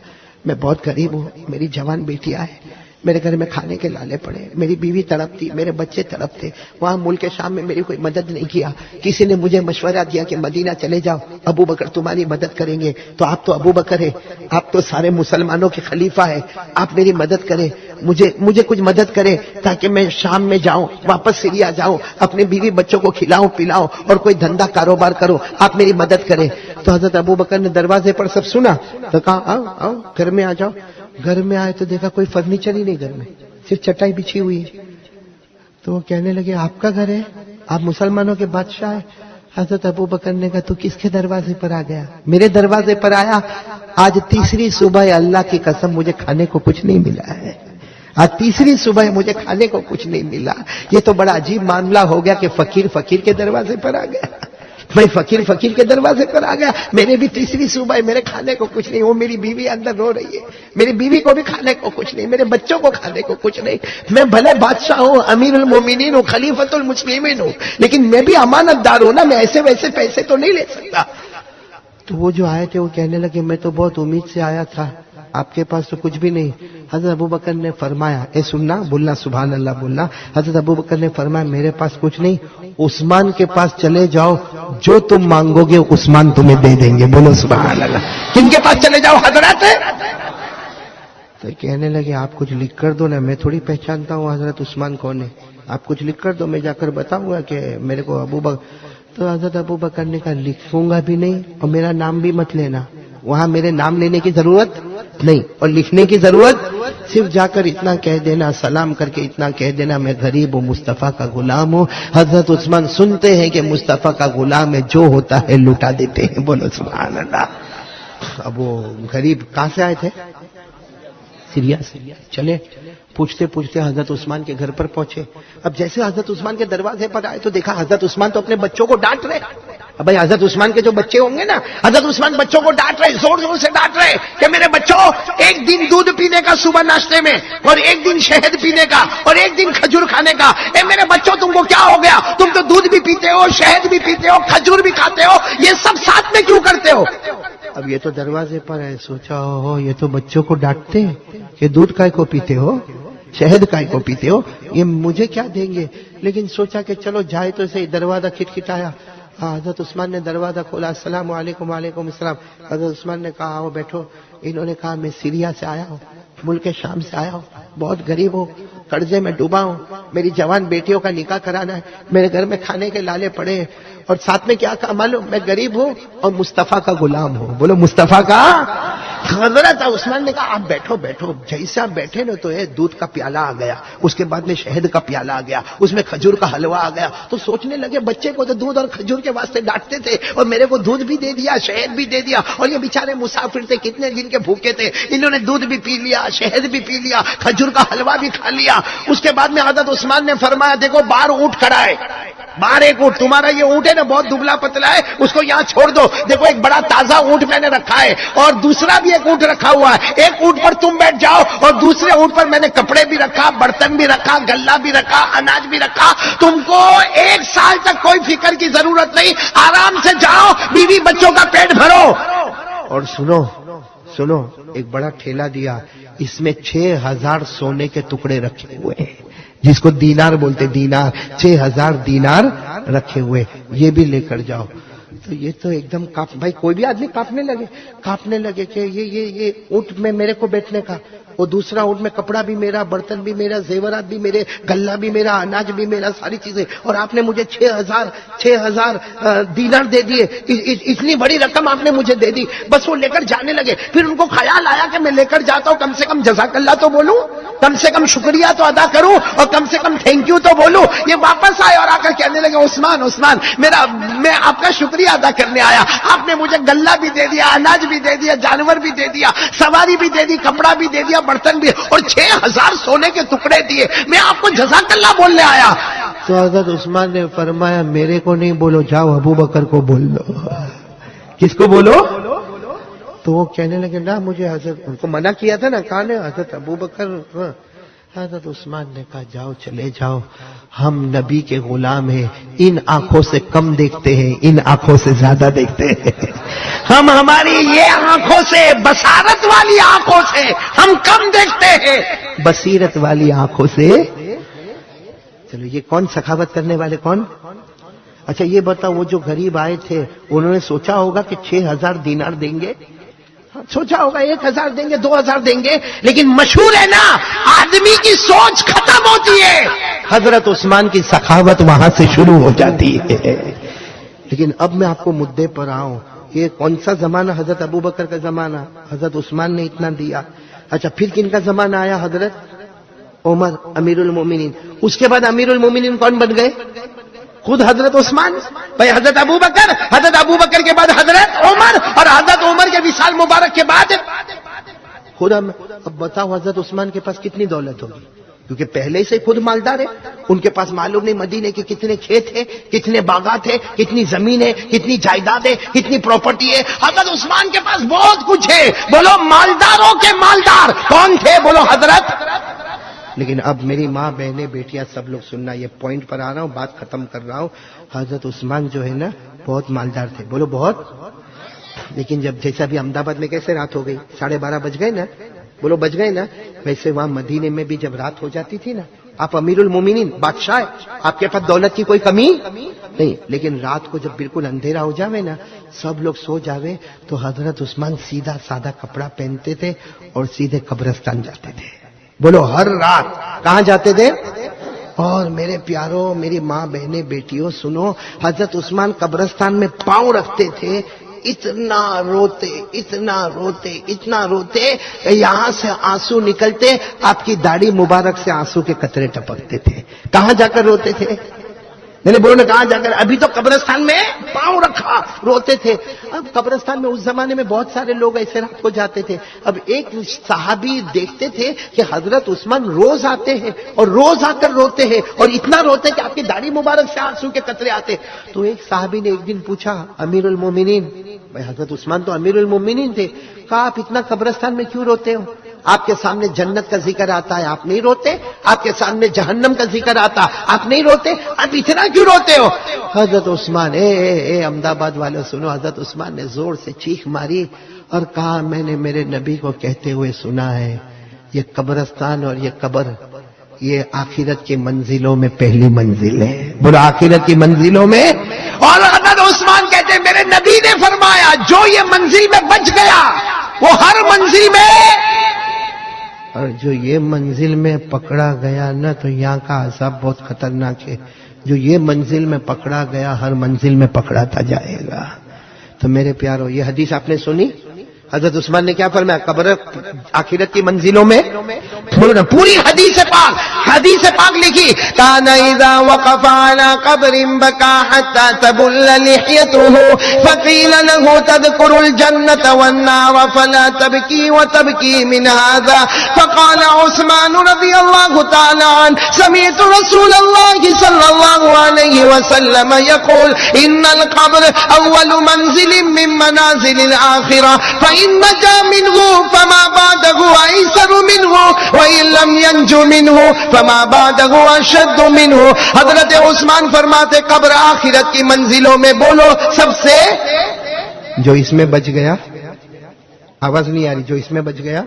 [SPEAKER 2] میں بہت غریب ہوں، میری جوان بیٹیاں ہیں، میرے گھر میں کھانے کے لالے پڑے, میری بیوی تڑپتی, میرے بچے تڑپتے. وہاں ملک شام میں میری کوئی مدد نہیں کیا. کسی نے مجھے مشورہ دیا کہ مدینہ چلے جاؤ, ابو بکر تمہاری مدد کریں گے. تو آپ تو ابو بکر ہے, آپ تو سارے مسلمانوں کے خلیفہ ہے, آپ میری مدد کریں, مجھے کچھ مدد کرے تاکہ میں شام میں جاؤں, واپس سیریا جاؤں, اپنے بیوی بچوں کو کھلاؤں پلاؤں اور کوئی دھندا کاروبار کروں, آپ میری مدد کریں. تو حضرت ابو بکر نے دروازے پر سب سنا تو کہا آؤ آؤ گھر میں آ جاؤ. گھر میں آئے تو دیکھا کوئی فرنیچر ہی نہیں گھر میں, صرف چٹائی بچھی ہوئی ہے. تو وہ کہنے لگے آپ کا گھر ہے, آپ مسلمانوں کے بادشاہ ہیں. حضرت ابو بکر نے کہا تو کس کے دروازے پر آ گیا؟ میرے دروازے پر آیا. آج تیسری صبح اللہ کی قسم مجھے کھانے کو کچھ نہیں ملا ہے. آج تیسری صبح مجھے کھانے کو کچھ نہیں ملا. یہ تو بڑا عجیب معاملہ ہو گیا کہ فقیر کے دروازے پر آ گیا. میں فقیر کے دروازے پر آ گیا. میرے بھی تیسری صبح میرے کھانے کو کچھ نہیں. وہ میری بیوی اندر رو رہی ہے, میری بیوی کو بھی کھانے کو کچھ نہیں, میرے بچوں کو کھانے کو کچھ نہیں. میں بھلے بادشاہ ہوں, امیر المومنین ہوں, خلیفۃ المسلمین ہوں, لیکن میں بھی امانت دار ہوں نا, میں ایسے ویسے پیسے تو نہیں لے سکتا. تو وہ جو آئے تھے وہ کہنے لگے میں تو بہت امید سے آیا تھا, آپ کے پاس تو کچھ بھی نہیں. حضرت ابو بکر نے فرمایا, اے سننا, بولنا سبحان اللہ بولنا. حضرت ابو بکر نے فرمایا میرے پاس کچھ نہیں, عثمان کے پاس چلے جاؤ, جو تم مانگو گے عثمان تمہیں دے دیں گے. بولو سبحان اللہ. کن کے پاس چلے جاؤ؟ حضرت. تو کہنے لگے آپ کچھ لکھ کر دو نا, میں تھوڑی پہچانتا ہوں حضرت عثمان کون ہے, آپ کچھ لکھ کر دو, میں جا کر بتاؤں گا کہ میرے کو ابو بکر. تو حضرت ابو بکر نے کہا لکھوں گا بھی نہیں اور میرا نام بھی مت لینا. وہاں میرے نام لینے کی ضرورت نہیں اور لکھنے کی ضرورت, صرف جا کر اتنا کہہ دینا, سلام کر کے اتنا کہہ دینا میں غریب ہوں, مصطفیٰ کا غلام ہوں. حضرت عثمان سنتے ہیں کہ مصطفیٰ کا غلام ہے, جو ہوتا ہے لٹا دیتے ہیں. بولو سبحان اللہ. اب وہ غریب کہاں سے آئے تھے؟ سیریا سے. چلے پوچھتے پوچھتے حضرت عثمان کے گھر پر پہنچے. اب جیسے حضرت عثمان کے دروازے پر آئے تو دیکھا حضرت عثمان تو اپنے بچوں کو ڈانٹ رہے. اب بھائی حضرت عثمان کے جو بچے ہوں گے نا, حضرت عثمان بچوں کو ڈانٹ رہے, زور زور سے ڈانٹ رہے کہ میرے بچوں, ایک دن دودھ پینے کا صبح ناشتے میں, اور ایک دن شہد پینے کا, اور ایک دن کھجور کھانے کا. اے میرے بچوں تم کو کیا ہو گیا؟ تم تو دودھ بھی پیتے ہو, شہد بھی پیتے ہو, کھجور بھی کھاتے ہو, یہ سب ساتھ میں کیوں کرتے ہو؟ اب یہ تو دروازے پر ہے, سوچا ہو یہ تو بچوں کو ڈانٹتے ہیں کہ دودھ کائے کو پیتے ہو, شہد کائے کو پیتے ہو, یہ مجھے کیا دیں گے. لیکن سوچا کہ چلو جائے تو صحیح. دروازہ کھٹکھٹایا. حضرت عثمان نے دروازہ کھولا. السلام علیکم. وعلیکم السلام. حضرت عثمان نے کہا آؤ بیٹھو. انہوں نے کہا میں سیریا سے آیا ہوں, ملک شام سے آیا ہوں, بہت غریب ہوں, قرضے میں ڈوبا ہوں, میری جوان بیٹیوں کا نکاح کرانا ہے, میرے گھر میں کھانے کے لالے پڑے ہیں, اور ساتھ میں کیا کہا معلوم, میں غریب ہوں اور مصطفیٰ کا غلام ہوں. بولو مصطفیٰ کا. حضرت عثمان نے کہا آپ بیٹھو بیٹھو. جیسے آپ بیٹھے نا تو دودھ کا پیالہ آ گیا, اس کے بعد میں شہد کا پیالہ آ گیا, اس میں کھجور کا حلوہ آ گیا. تو سوچنے لگے بچے کو تو دودھ اور کھجور کے واسطے ڈانٹتے تھے, اور میرے کو دودھ بھی دے دیا, شہد بھی دے دیا, اور یہ بیچارے مسافر تھے, کتنے دن کے بھوکے تھے, انہوں نے دودھ بھی پی لیا, شہد بھی پی لیا, کھجور کا حلوہ بھی کھا لیا. اس کے بعد میں حضرت عثمان نے فرمایا دیکھو باہر اونٹ کھڑا ہے, باہر ایک اونٹ, تمہارا یہ اونٹ ہے نا بہت دبلا پتلا ہے, اس کو یہاں چھوڑ دو. دیکھو ایک بڑا تازہ اونٹ میں نے رکھا ہے, اور دوسرا بھی ایک اونٹ رکھا ہوا ہے. ایک اونٹ پر تم بیٹھ جاؤ, اور دوسرے اونٹ پر میں نے کپڑے بھی رکھا, برتن بھی رکھا, گلہ بھی رکھا, اناج بھی رکھا. تم کو 1 سال تک کوئی فکر کی ضرورت نہیں, آرام سے جاؤ, بیوی بچوں کا پیٹ بھرو. اور سنو ایک بڑا ٹھیلا دیا, اس میں 6000 سونے کے ٹکڑے رکھے ہوئے ہیں, جس کو دینار بولتے, دینار, 6000 دینار رکھے ہوئے, یہ بھی لے کر جاؤ. تو یہ تو ایک دم بھائی کوئی بھی آدمی کاپنے لگے کہ یہ اونٹ میں میرے کو بیٹھنے کا, وہ دوسرا اونٹ میں کپڑا بھی میرا, برتن بھی میرا, زیورات بھی میرے, گلہ بھی میرا, اناج بھی میرا, ساری چیزیں, اور آپ نے مجھے 6000 دینار دے دیے, اتنی بڑی رقم آپ نے مجھے دے دی. بس وہ لے کر جانے لگے. پھر ان کو خیال آیا کہ میں لے کر جاتا ہوں, کم سے کم جزاک اللہ تو بولوں, کم سے کم شکریہ تو ادا کروں, اور کم سے کم تھینک یو تو بولوں. یہ واپس آئے اور آ کر کہنے لگے عثمان میں آپ کا شکریہ ادا کرنے آیا, آپ نے مجھے گلہ بھی دے دیا, اناج بھی دے دیا, جانور بھی دے دیا, سواری بھی دے دی, کپڑا بھی دے دیا, برتن بھی, اور 6000 سونے کے ٹکڑے دیے, میں آپ کو جزاک اللہ بولنے آیا. تو حضرت عثمان نے فرمایا میرے کو نہیں بولو, جاؤ ابو بکر کو بول دو. کس کو بولو؟ تو وہ کہنے لگے نا مجھے حضرت ان کو منع کیا تھا نا, کہا نا حضرت ابو بکر. حضرت عثمان نے کہا جاؤ چلے جاؤ، ہم نبی کے غلام ہیں، ان آنکھوں سے کم دیکھتے ہیں، ان آنکھوں سے زیادہ دیکھتے ہیں، ہم ہماری یہ آنکھوں سے، بصارت والی آنکھوں سے ہم کم دیکھتے ہیں، بصیرت والی آنکھوں سے۔ چلو یہ کون سخاوت کرنے والے کون؟ اچھا یہ بتاؤ، وہ جو غریب آئے تھے انہوں نے سوچا ہوگا کہ 6000 دینار دیں گے؟ سوچا ہوگا 1000 دیں گے، 2000 دیں گے، لیکن مشہور ہے نا آدمی کی سوچ ختم ہوتی ہے، حضرت عثمان کی سخاوت وہاں سے شروع ہو جاتی ہے۔ لیکن اب میں آپ کو مدعے پر آؤں، یہ کون سا زمانہ؟ حضرت ابوبکر کا زمانہ، حضرت عثمان نے اتنا دیا۔ اچھا پھر کن کا زمانہ آیا؟ حضرت عمر امیر المومنین۔ اس کے بعد امیر المومنین کون بن گئے؟ خود حضرت عثمان۔ بھائی حضرت ابوبکر، حضرت ابوبکر کے بعد حضرت عمر، اور حضرت عمر کے وصال مبارک کے بعد خود اب بتاؤ حضرت عثمان کے پاس کتنی دولت ہوگی؟ کیونکہ پہلے سے خود مالدار ہے، ان کے پاس معلوم نہیں مدینے کے کتنے کھیت ہیں، کتنے باغات ہیں، کتنی زمین ہے، کتنی جائیداد ہے، کتنی پراپرٹی ہے۔ حضرت عثمان کے پاس بہت کچھ ہے، بولو مالداروں کے مالدار کون تھے؟ بولو حضرت۔ لیکن اب میری ماں بہنیں بیٹیاں سب لوگ سننا، یہ پوائنٹ پر آ رہا ہوں، بات ختم کر رہا ہوں۔ حضرت عثمان جو ہے نا بہت مالدار تھے، بولو بہت۔ لیکن جب جیسے ابھی احمد آباد میں کیسے رات ہو گئی، 12:30 بج گئے نا، بولو بج گئے نا، ویسے وہاں مدینے میں بھی جب رات ہو جاتی تھی نا، آپ امیر المومنین بادشاہ ہے، آپ کے پاس دولت کی کوئی کمی نہیں، لیکن رات کو جب بالکل اندھیرا ہو جاوے نا، سب لوگ سو جاوے، تو حضرت عثمان سیدھا سادہ کپڑا پہنتے تھے اور سیدھے قبرستان جاتے تھے۔ بولو ہر رات کہاں جاتے تھے؟ اور میرے پیاروں، میری ماں بہنیں بیٹیوں سنو، حضرت عثمان قبرستان میں پاؤں رکھتے تھے، اتنا روتے اتنا روتے اتنا روتے، یہاں سے آنسو نکلتے، آپ کی داڑھی مبارک سے آنسو کے قطرے ٹپکتے تھے۔ کہاں جا کر روتے تھے؟ میں نے بولو نا کہاں جا کر؟ ابھی تو قبرستان میں پاؤں رکھا روتے تھے۔ اب قبرستان میں اس زمانے میں بہت سارے لوگ ایسے رات کو جاتے تھے۔ اب ایک صحابی دیکھتے تھے کہ حضرت عثمان روز آتے ہیں اور روز آ کر روتے ہیں، اور اتنا روتے کہ آپ کی داڑھی مبارک سے آنسو کے قطرے آتے۔ تو ایک صحابی نے ایک دن پوچھا امیر المومنین، بھائی حضرت عثمان تو امیر المومنین تھے، کہا آپ اتنا قبرستان میں کیوں روتے ہو؟ آپ کے سامنے جنت کا ذکر آتا ہے، آپ نہیں روتے؟ آپ کے سامنے جہنم کا ذکر آتا، آپ نہیں روتے؟ آپ اتنا کیوں روتے ہو؟ حضرت عثمان اے احمد آباد والے سنو، حضرت عثمان نے زور سے چیخ ماری اور کہا میں نے میرے نبی کو کہتے ہوئے سنا ہے، یہ قبرستان اور یہ قبر یہ آخرت کی منزلوں میں پہلی منزل ہے۔ بولو آخرت کی منزلوں میں۔ اور حضرت عثمان کہتے ہیں میرے نبی نے فرمایا جو یہ منزل میں بچ گیا وہ ہر منزل میں، اور جو یہ منزل میں پکڑا گیا نا تو یہاں کا عذاب بہت خطرناک ہے۔ جو یہ منزل میں پکڑا گیا ہر منزل میں پکڑاتا جائے گا۔ تو میرے پیارو یہ حدیث آپ نے سنی؟ حضرت عثمان نے کیا فرمایا؟ قبر آخرت کی منزلوں میں، پوری حدیث پاک لکھی، کان اذا وقف على قبر بكى حتى تبل لحيته فقيل له تذكر الجنة والنار فلا تبكي وتبكي من هذا فقال عثمان رضي الله تعالى عنه سمعت رسول الله صلى الله عليه وسلم يقول ان القبر اول منزل من منازل الآخرة فإن نجا منه فما بعده أيسر منه وإن لم ينجو منه فما بعده أشد منه۔ حضرت عثمان فرماتے قبر آخرت کی منزلوں میں، بولو سب سے جو اس میں بچ گیا، آواز نہیں آ رہی، جو اس میں بچ گیا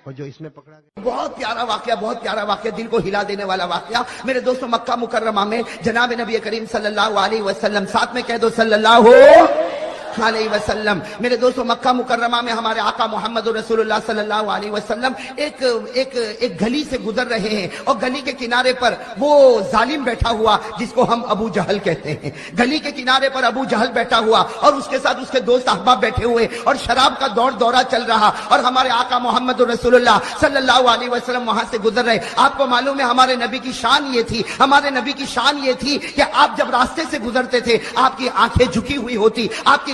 [SPEAKER 2] اور جو اس میں پکڑا گیا۔
[SPEAKER 1] بہت پیارا واقعہ، بہت پیارا واقعہ، دل کو ہلا دینے والا واقعہ میرے دوستوں۔ مکہ مکرمہ میں جناب نبی کریم صلی اللہ علیہ وسلم، ساتھ میں کہہ دو صلی اللہ علیہ وسلم۔ میرے دوستوں مکہ مکرمہ میں ہمارے آقا محمد رسول اللہ صلی اللہ علیہ وسلم ایک گلی سے گزر رہے ہیں، اور گلی کے کنارے پر وہ ظالم بیٹھا ہوا جس کو ہم ابو جہل کہتے ہیں۔ گلی کے کنارے پر ابو جہل بیٹھا ہوا اور اس کے ساتھ اس کے دوست احباب بیٹھے ہوئے، اور شراب کا دورہ چل رہا، اور ہمارے آقا محمد رسول اللہ صلی اللہ علیہ وسلم وہاں سے گزر رہے۔ آپ کو معلوم ہے ہمارے نبی کی شان یہ تھی، کہ آپ جب راستے سے گزرتے تھے آپ کی آنکھیں جھکی ہوئی ہوتی، آپ کی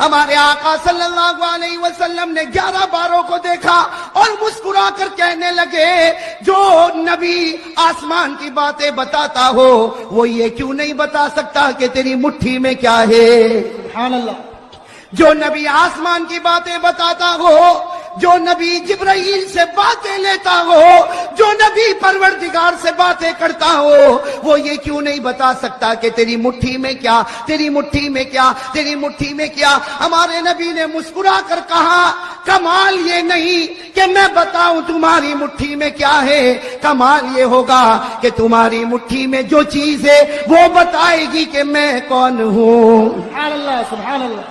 [SPEAKER 1] ہمارے آقا صلی اللہ علیہ وسلم نے 11 باروں کو دیکھا اور مسکرا کر کہنے لگے جو نبی آسمان کی باتیں بتاتا ہو وہ یہ کیوں نہیں بتا سکتا کہ تیری مٹھی میں کیا ہے؟
[SPEAKER 3] سبحان اللہ.
[SPEAKER 1] جو نبی آسمان کی باتیں بتاتا ہو، جو نبی جبرائیل سے باتیں لیتا ہو، جو نبی پروردگار سے باتیں کرتا ہو، وہ یہ کیوں نہیں بتا سکتا کہ تیری مٹھی میں کیا، تیری مٹھی میں کیا، تیری مٹھی میں کیا؟ ہمارے نبی نے مسکرا کر کہا کمال یہ نہیں کہ میں بتاؤں تمہاری مٹھی میں کیا ہے، کمال یہ ہوگا کہ تمہاری مٹھی میں جو چیز ہے وہ بتائے گی کہ میں کون ہوں.
[SPEAKER 3] سبحان اللہ. سبحان اللہ.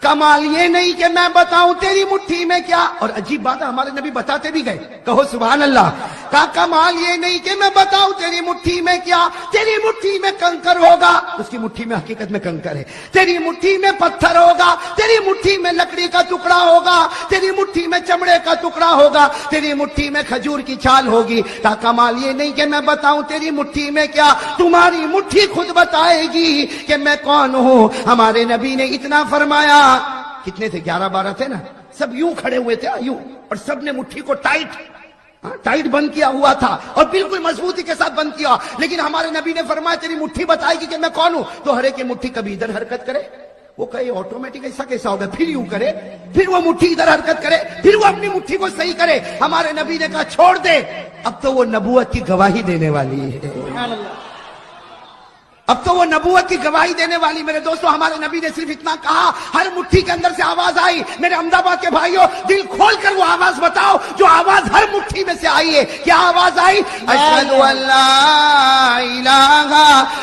[SPEAKER 1] کمال یہ نہیں کہ میں بتاؤں تیری مٹھی میں کیا. اور عجیب بات ہے ہمارے نبی بتاتے بھی گئے. کہو سبحان اللہ. کہا کمال یہ نہیں کہ میں بتاؤں تیری مٹھی میں کیا، تیری مٹھی میں کنکر ہوگا، اس کی مٹھی میں حقیقت میں کنکر ہے، تیری مٹھی میں پتھر ہوگا، تیری مٹھی میں لکڑی کا ٹکڑا ہوگا، تیری مٹھی میں چمڑے کا ٹکڑا ہوگا، تیری مٹھی میں کھجور کی چھال ہوگی. کہا کمال یہ نہیں کہ میں بتاؤں تیری مٹھی میں کیا، تمہاری مٹھی خود بتائے گی کہ میں کون ہوں. ہمارے نبی نے اتنا فرمایا. کتنے تھے؟ 11 12 تھے نا. سب یوں کھڑے ہوئے تھے یوں، اور سب نے مٹھی کو ٹائٹ بند کیا ہوا تھا اور بالکل مضبوطی کے ساتھ بند کیا. لیکن ہمارے نبی نے فرمایا تیری مٹھی بتائے گی کہ میں کون ہوں. تو ہر ایک کی مٹھی کبھی ادھر حرکت کرے، وہ کہے آٹومیٹک ایسا کیسا ہوگا، پھر یوں کرے، پھر وہ مٹھی ادھر حرکت کرے، پھر وہ اپنی مٹھی کو صحیح کرے. ہمارے نبی نے کہا چھوڑ دے، اب تو وہ نبوت کی گواہی دینے والی ہے.
[SPEAKER 3] سبحان اللہ.
[SPEAKER 1] اب تو وہ نبوت کی گواہی دینے والی. میرے دوستو ہمارے نبی نے صرف اتنا کہا، ہر مٹھی کے اندر سے آواز آئی. میرے احمد آباد کے بھائیوں دل کھول کر وہ آواز بتاؤ جو آواز ہر مٹھی میں سے آئی ہے. کیا آواز آئی؟ اشہد ان لا الہ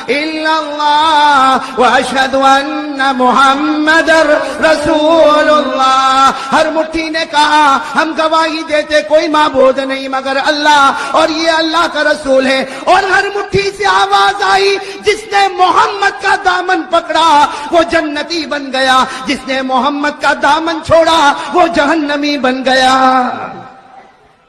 [SPEAKER 1] الا اللہ واشہد ان محمد رسول اللہ. ہر مٹھی نے کہا ہم گواہی دیتے کوئی معبود نہیں مگر اللہ، اور یہ اللہ کا رسول ہے. اور ہر مٹھی سے آواز آئی جس نے محمد کا دامن پکڑا وہ جنتی بن گیا، جس نے محمد کا دامن چھوڑا وہ جہنمی بن گیا.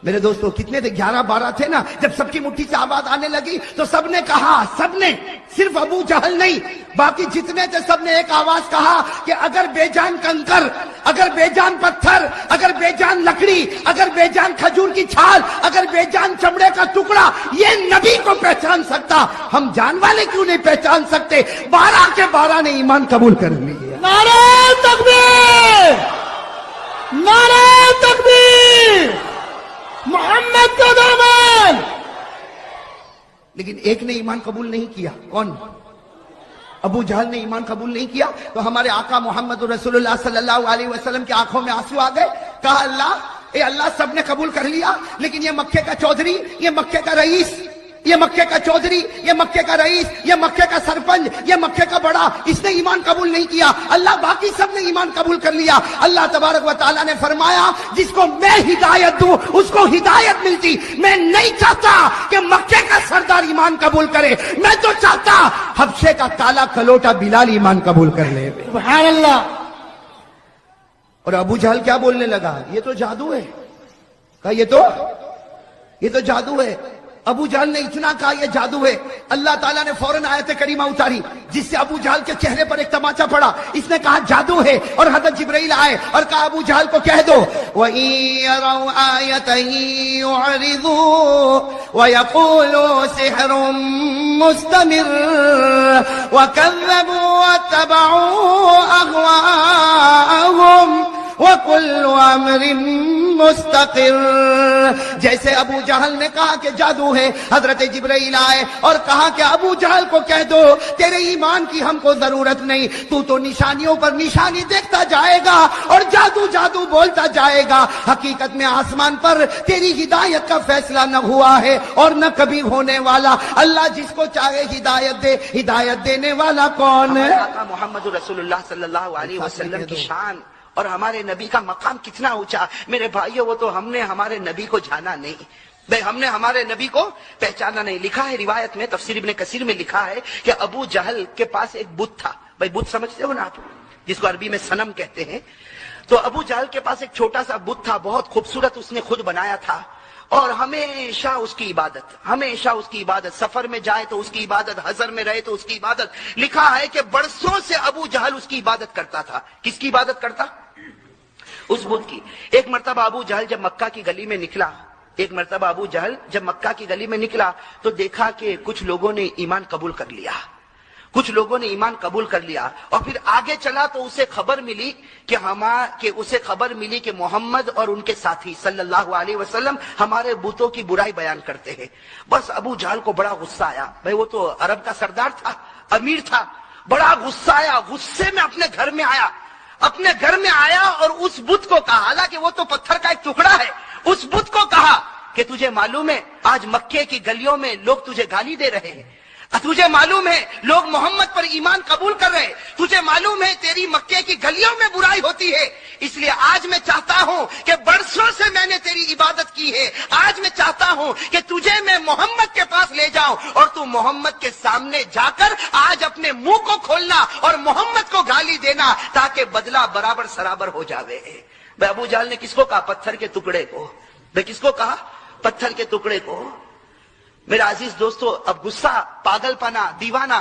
[SPEAKER 1] میرے دوستو کتنے تھے؟ 11 12 تھے نا. جب سب کی مٹھی سے آواز آنے لگی تو سب نے کہا، سب نے، صرف ابو جہل نہیں، باقی جتنے تھے سب نے ایک آواز کہا کہ اگر بے جان کنکر، اگر بے جان پتھر، اگر بے جان لکڑی، اگر بے جان کھجور کی چھال، اگر بے جان چمڑے کا ٹکڑا یہ نبی کو پہچان سکتا، ہم جان والے کیوں نہیں پہچان سکتے؟ 12 کے 12 نے ایمان قبول کر لیا.
[SPEAKER 3] نعرہ تکبیر. نعرہ تکبیر. محمد کا دامن.
[SPEAKER 1] لیکن ایک نے ایمان قبول نہیں کیا. کون؟ ابو جہل نے ایمان قبول نہیں کیا. تو ہمارے آقا محمد رسول اللہ صلی اللہ علیہ وسلم کی آنکھوں میں آنسو آ گئے. کہا اللہ سب نے قبول کر لیا، لیکن یہ مکے کا چودھری، یہ مکے کا رئیس، یہ مکے کا چودھری، یہ مکے کا رئیس، یہ مکے کا سرپنچ، یہ مکے کا بڑا، اس نے ایمان قبول نہیں کیا. اللہ باقی سب نے ایمان قبول کر لیا. اللہ تبارک و تعالیٰ نے فرمایا جس کو میں ہدایت دوں اس کو ہدایت ملتی. میں نہیں چاہتا کہ مکے کا سردار ایمان قبول کرے، میں تو چاہتا حبشے کا کالا کلوٹا بلال ایمان قبول کر لے.
[SPEAKER 3] سبحان اللہ.
[SPEAKER 1] اور ابو جہل کیا بولنے لگا؟ یہ تو جادو ہے. کہا یہ تو جادو ہے. ابو جہل نے اتنا کہا یہ جادو ہے، اللہ تعالیٰ نے فوراً آیت کریمہ اتاری جس سے ابو جہل کے چہرے پر ایک تماچا پڑا. اس نے کہا جادو ہے، اور حضرت جبرائیل آئے اور کہا ابو جہل کو کہہ دو وَإِن يَرَوْا آيَةً يُعْرِضُوا وَيَقُولُوا سِحْرٌ مُسْتَمِرٌّ وَكَذَّبُوا وَاتَّبَعُوا أَهْوَاءَهُمْ وَكُلُّ أَمْرٍ مُسْتَقِرٌ. جیسے ابو جہل نے کہا کہ جادو ہے، حضرت جبرائیل آئے اور کہا کہ ابو جہل کو کہہ دو تیرے ایمان کی ہم کو ضرورت نہیں، تو نشانیوں پر نشانی دیکھتا جائے گا اور جادو بولتا جائے گا. حقیقت میں آسمان پر تیری ہدایت کا فیصلہ نہ ہوا ہے اور نہ کبھی ہونے والا. اللہ جس کو چاہے ہدایت دے. ہدایت دینے والا کون ہے؟
[SPEAKER 4] محمد رسول اللہ صلی اللہ علیہ وسلم کی شان اور ہمارے نبی کا مقام کتنا اونچا. میرے بھائیو وہ تو ہم نے ہمارے نبی کو جانا نہیں، بھائی ہم نے ہمارے نبی کو پہچانا نہیں. لکھا ہے روایت میں، تفسیر ابن کثیر میں لکھا ہے کہ ابو جہل کے پاس ایک بت تھا. بھائی بت سمجھتے ہو نا آپ، جس کو عربی میں صنم کہتے ہیں. تو ابو جہل کے پاس ایک چھوٹا سا بت تھا، بہت خوبصورت اس نے خود بنایا تھا. اور ہمیشہ اس کی عبادت، سفر میں جائے تو اس کی عبادت، حضر میں رہے تو اس کی عبادت. لکھا ہے کہ برسوں سے ابو جہل اس کی عبادت کرتا تھا. کس کی عبادت کرتا؟ اس بت کی. ایک مرتبہ ابو جہل جب مکہ کی گلی میں نکلا تو دیکھا کہ کچھ لوگوں نے ایمان قبول کر لیا. اور پھر آگے چلا تو اسے خبر ملی کہ محمد اور ان کے ساتھی صلی اللہ علیہ وسلم ہمارے بتوں کی برائی بیان کرتے ہیں. بس ابو جہل کو بڑا غصہ آیا. بھائی وہ تو عرب کا سردار تھا، امیر تھا. بڑا غصہ آیا. غصے میں اپنے گھر میں آیا اور اس بت کو کہا، حالانکہ وہ تو پتھر کا ایک ٹکڑا ہے، اس بت کو کہا کہ تجھے معلوم ہے آج مکے کی گلیوں میں لوگ تجھے گالی دے رہے ہیں، تجھے معلوم ہے لوگ محمد پر ایمان قبول کر رہے، تجھے معلوم ہے تیری مکے کی گلیوں میں برائی ہوتی ہے، اس لیے آج میں چاہتا ہوں کہ برسوں سے میں نے تیری عبادت کی ہے، آج میں چاہتا ہوں کہ تجھے میں محمد کے پاس لے جاؤں اور تو محمد کے سامنے جا کر آج اپنے منہ کو کھولنا اور محمد کو گالی دینا تاکہ بدلہ برابر سرابر ہو جاوے. بھائی ابو جہل نے کس کو کہا؟ پتھر کے ٹکڑے کو. بھائی کس کو کہا؟ پتھر کے ٹکڑے کو. میرا عزیز دوستو، اب غصہ، پاگل پنا، دیوانہ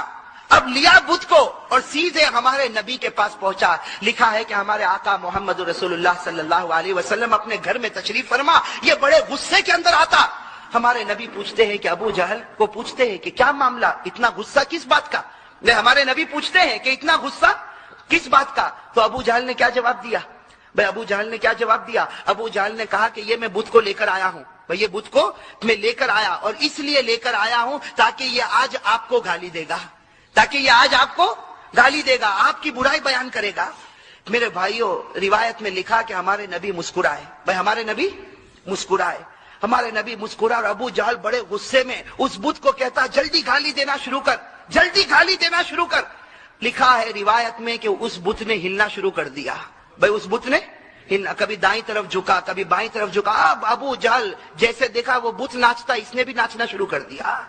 [SPEAKER 4] اب لیا بت کو اور سیدھے ہمارے نبی کے پاس پہنچا. لکھا ہے کہ ہمارے آقا محمد رسول اللہ صلی اللہ علیہ وسلم اپنے گھر میں تشریف فرما، یہ بڑے غصے کے اندر آتا. ہمارے نبی پوچھتے ہیں کہ ابو جہل کو پوچھتے ہیں کہ کیا معاملہ، اتنا غصہ کس بات کا؟ ہمارے نبی پوچھتے ہیں کہ اتنا غصہ کس بات کا؟ تو ابو جہل نے کیا جواب دیا؟ ابو جہل نے کہا کہ یہ میں بت کو لے کر آیا ہوں. یہ بت کو میں لے کر آیا اور اس لیے لے کر آیا ہوں تاکہ یہ آج آپ کو گالی دے گا، آپ کی برائی بیان کرے گا. میرے بھائیوں، روایت میں لکھا کہ ہمارے نبی مسکرائے. ہمارے نبی مسکرا اور ابو جہل بڑے غصے میں اس بت کو کہتا جلدی گالی دینا شروع کر. لکھا ہے روایت میں کہ اس بت نے ہلنا شروع کر دیا. اس بت نے کبھی دائیں طرف جھکا، کبھی بائیں طرف جھکا. اب ابو جہل جیسے دیکھا وہ بت ناچتا، اس نے بھی ناچنا شروع کر دیا.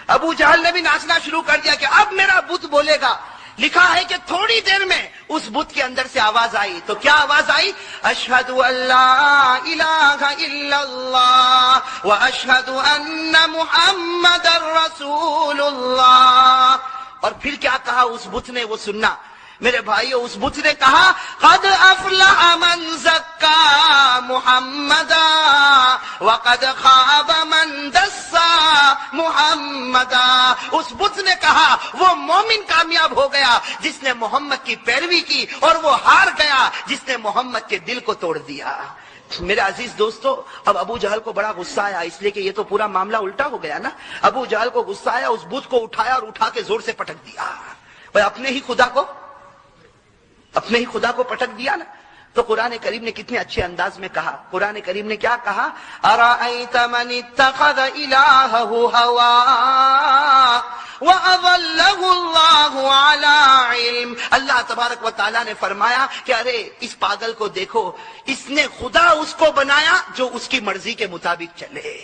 [SPEAKER 4] ابو جہل نے بھی ناچنا شروع کر دیا کہ اب میرا بت بولے گا. لکھا ہے کہ تھوڑی دیر میں اس بت کے اندر سے آواز آئی. تو کیا آواز آئی؟ اشہد ان لا الہ الا اللہ واشہد ان محمد رسول اللہ. اور پھر کیا کہا اس بت نے، وہ سننا میرے بھائیو. اس بت نے کہا قد افلح من زکا محمدا وقد خاب من دسا محمدا. اس بت نے کہا وہ مومن کامیاب ہو گیا جس نے محمد کی پیروی کی، اور وہ ہار گیا جس نے محمد کے دل کو توڑ دیا. میرے عزیز دوستو، اب ابو جہل کو بڑا غصہ آیا، اس لیے کہ یہ تو پورا معاملہ الٹا ہو گیا نا. ابو جہل کو غصہ آیا، اس بت کو اٹھایا اور اٹھا کے زور سے پٹک دیا. اپنے ہی خدا کو پٹک دیا نا. تو قرآن کریم نے کتنے اچھے انداز میں کہا. قرآن کریم نے کیا کہا؟ ارأیت من اتخذ الہہ ہوا وَأَضَلَّهُ اللَّهُ عَلَىٰ عِلْمٍ. اللہ تبارک و تعالیٰ نے فرمایا کہ ارے اس پاگل کو دیکھو، اس نے خدا اس کو بنایا جو اس کی مرضی کے مطابق چلے.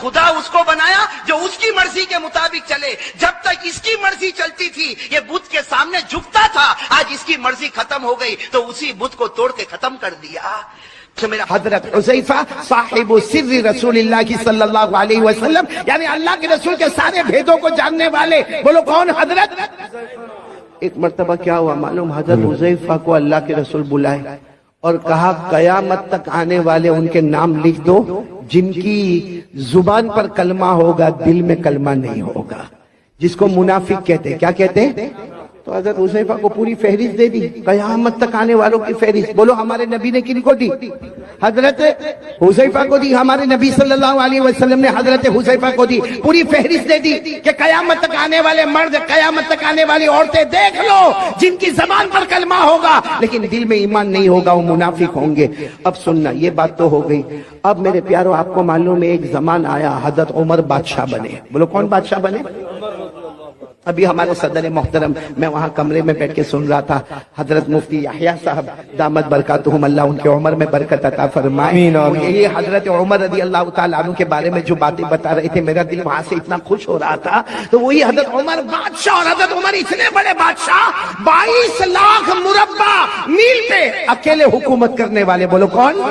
[SPEAKER 4] خدا اس کو بنایا جو اس کی مرضی کے مطابق چلے. جب تک اس کی مرضی چلتی تھی یہ بت کے سامنے جھکتا تھا، آج اس کی مرضی ختم ہو گئی تو اسی بت کو توڑ کے ختم کر دیا.
[SPEAKER 2] حضرت حذیفہ صاحب سر رسول اللہ کی صلی اللہ علیہ وسلم، یعنی اللہ کے رسول کے سارے بھیدوں کو جاننے والے. بولو کون؟ حضرت. ایک مرتبہ کیا ہوا معلوم؟ حضرت حذیفہ کو اللہ کے رسول بلائے اور کہا قیامت تک آنے والے ان کے نام لکھ دو جن کی زبان پر کلمہ ہوگا دل میں کلمہ نہیں ہوگا، جس کو منافق کہتے. کیا کہتے ہیں؟ تو حضرت حذیفہ کو پوری فہرست دے دی، قیامت تک آنے والوں کی فہرست. بولو ہمارے نبی نے کن کو دی؟ حضرت حذیفہ کو دی. ہمارے نبی صلی اللہ علیہ وسلم نے حضرت حذیفہ کو دی، پوری فہرست دے دی کہ قیامت تک آنے والے مرد، قیامت تک آنے والی عورتیں دیکھ لو جن کی زبان پر کلمہ ہوگا لیکن دل میں ایمان نہیں ہوگا، وہ منافق ہوں گے. اب سننا، یہ بات تو ہو گئی. اب میرے پیارو آپ کو معلوم ہے ایک زمان آیا حضرت عمر بادشاہ بنے. بولو کون بادشاہ بنے؟ ابھی ہمارے صدر محترم، میں وہاں کمرے میں بیٹھ کے سن رہا تھا، حضرت مفتی یحییٰ صاحب دامت برکاتہم، اللہ ان کے عمر میں برکت عطا فرمائے. یہ حضرت عمر رضی اللہ تعالیٰ عنہ کے بارے میں جو باتیں بتا رہے تھے، میرا دل وہاں سے اتنا خوش ہو رہا تھا. تو وہی حضرت عمر بادشاہ، اور حضرت عمر اتنے بڑے بادشاہ 22 لاکھ مربع میل پہ اکیلے حکومت کرنے والے. بولو کون؟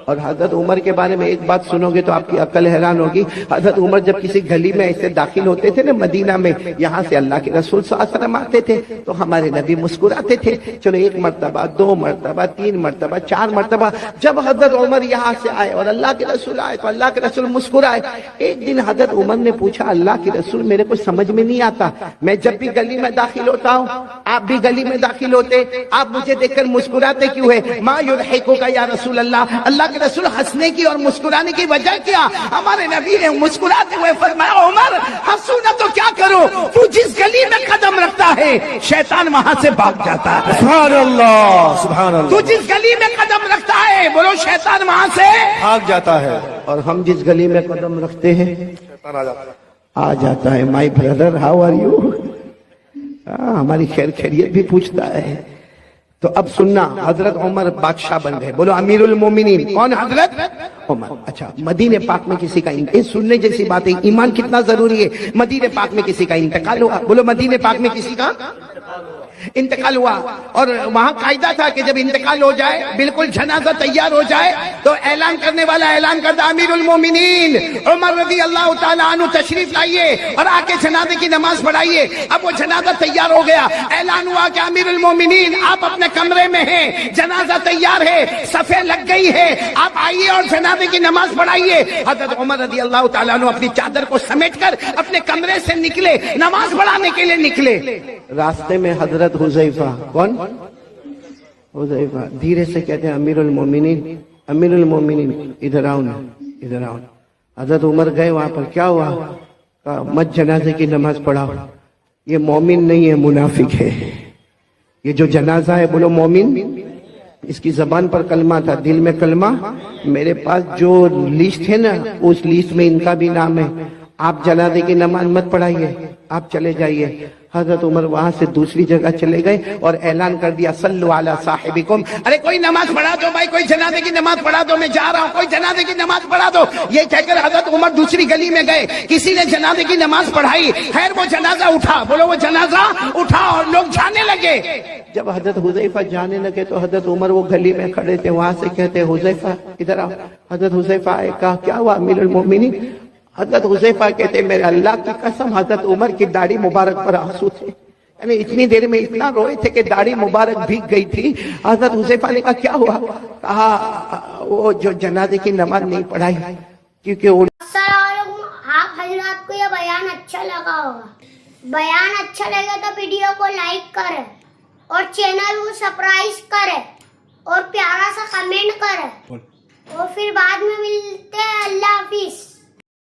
[SPEAKER 2] اور حضرت عمر کے بارے میں ایک بات سنو گے تو آپ کی عقل حیران ہوگی. حضرت عمر جب کسی گلی میں ایسے داخل ہوتے تھے نا مدینہ میں, یہاں سے اللہ کے رسول صلی اللہ علیہ وسلم آتے تھے تو ہمارے نبی مسکراتے تھے. چلو 1 مرتبہ, 2 مرتبہ, 3 مرتبہ, 4 مرتبہ, جب حضرت عمر یہاں سے آئے اور اللہ کے رسول آئے تو اللہ کے رسول مسکرائے. ایک دن حضرت عمر نے پوچھا, اللہ کے رسول میرے کو سمجھ میں نہیں آتا, میں جب بھی گلی میں داخل ہوتا ہوں, آپ بھی گلی میں داخل ہوتے, آپ مجھے دیکھ کر مسکراتے کیوں ہے؟ ما یضحکک یا رسول اللہ, اللہ کے رسول ہنسنے کی اور مسکرانے کی وجہ کیا؟ ہمارے نبی نے مسکراتے ہوئے فرمایا, عمر ہنسو نہ تو کیا کرو, تو جس گلی میں قدم رکھتا ہے شیطان وہاں سے بھاگ جاتا ہے.
[SPEAKER 3] سبحان اللہ, سبحان
[SPEAKER 2] تو
[SPEAKER 3] اللہ.
[SPEAKER 2] جس گلی میں قدم رکھتا ہے بولو شیطان وہاں سے
[SPEAKER 3] بھاگ جاتا ہے.
[SPEAKER 2] اور ہم جس گلی میں قدم رکھتے ہیں
[SPEAKER 3] شیطان آ جاتا ہے.
[SPEAKER 2] آ جاتا ہے. My brother how are you, ہماری خیر خیریت بھی پوچھتا ہے. تو اب سننا, حضرت عمر بادشاہ بن گئے. بولو امیر المومنین کون؟ حضرت عمر. اچھا, مدینے پاک میں کسی کا سننے جیسی بات ہے, ایمان کتنا ضروری ہے. مدینے پاک میں کسی کا انتقال ہوا. بولو مدینے پاک میں کسی کا انتقال ہوا, اور وہاں قاعدہ تھا کہ جب انتقال ہو جائے, بالکل جنازہ تیار ہو جائے, تو اعلان کرنے والا اعلان کرتا, امیر المومنین عمر رضی اللہ تعالیٰ عنہ تشریف لائیے اور آ کے جنازے کی نماز پڑھائیے. اب وہ جنازہ تیار ہو گیا, اعلان ہوا کہ امیر المومنین آپ اپنے کمرے میں ہیں, جنازہ تیار ہے, صفیں لگ گئی ہے, آپ آئیے اور جنازے کی نماز پڑھائیے. حضرت عمر رضی اللہ تعالیٰ عنہ اپنی چادر کو سمیٹ کر اپنے کمرے سے نکلے, نماز پڑھانے کے لیے نکلے. راستے میں حضرت حذیفہ, کون؟ حذیفہ دھیرے سے کہتے ہیں, امیر المومنین, امیر المومنین ادھر آؤ نا, ادھر آؤ. حضرت عمر گئے وہاں پر, کیا ہوا؟ کہا مت جنازے کی نماز پڑھاؤ, یہ مومن نہیں ہے, منافق ہے. یہ جو جنازہ ہے بولو مومن, اس کی زبان پر کلمہ تھا, دل میں کلمہ. میرے پاس جو لسٹ ہے نا, اس لسٹ میں ان کا بھی نام ہے. آپ جنازے کی نماز مت پڑھائیے, آپ چلے جائیے. حضرت عمر وہاں سے دوسری جگہ چلے گئے اور اعلان کر دیا, صلو علی صاحبکم, ارے کوئی نماز پڑھا دو بھائی, کوئی جنازے کی نماز پڑھا دو, میں جا رہا ہوں, کوئی جنازے کی نماز پڑھا دو. یہ کہہ کر حضرت عمر دوسری گلی میں گئے, کسی نے جنازے کی نماز پڑھائی. خیر وہ جنازہ اٹھا, بولو وہ جنازہ اٹھا, اور لوگ جانے لگے. جب حضرت حذیفہ جانے لگے تو حضرت عمر وہ گلی میں کھڑے تھے, وہاں سے کہتے, حذیفہ ادھر آؤ. حضرت حذیفہ آئے, کہا کیا ہوا امیر المومنین؟ حضرت حذیفہ کہتے, میرے اللہ کی قسم حضرت عمر کی داڑھی مبارک پر آنسو تھے, یعنی اتنی دیر میں اتنا روئے تھے کہ داڑھی مبارک بھیگ گئی تھی. حضرت حذیفہ نے کہا کیا ہوا؟ کہا وہ جو جنازے کی نماز نہیں پڑھائی کیونکہ
[SPEAKER 5] السلام علیکم. آپ حضرات کو یہ بیان اچھا لگا ہوگا. بیان اچھا لگا تو ویڈیو کو لائک کریں اور چینل کو سبسکرائب کریں اور پیارا سا کمنٹ کریں, اور پھر بعد میں ملتے ہیں. اللہ حافظ.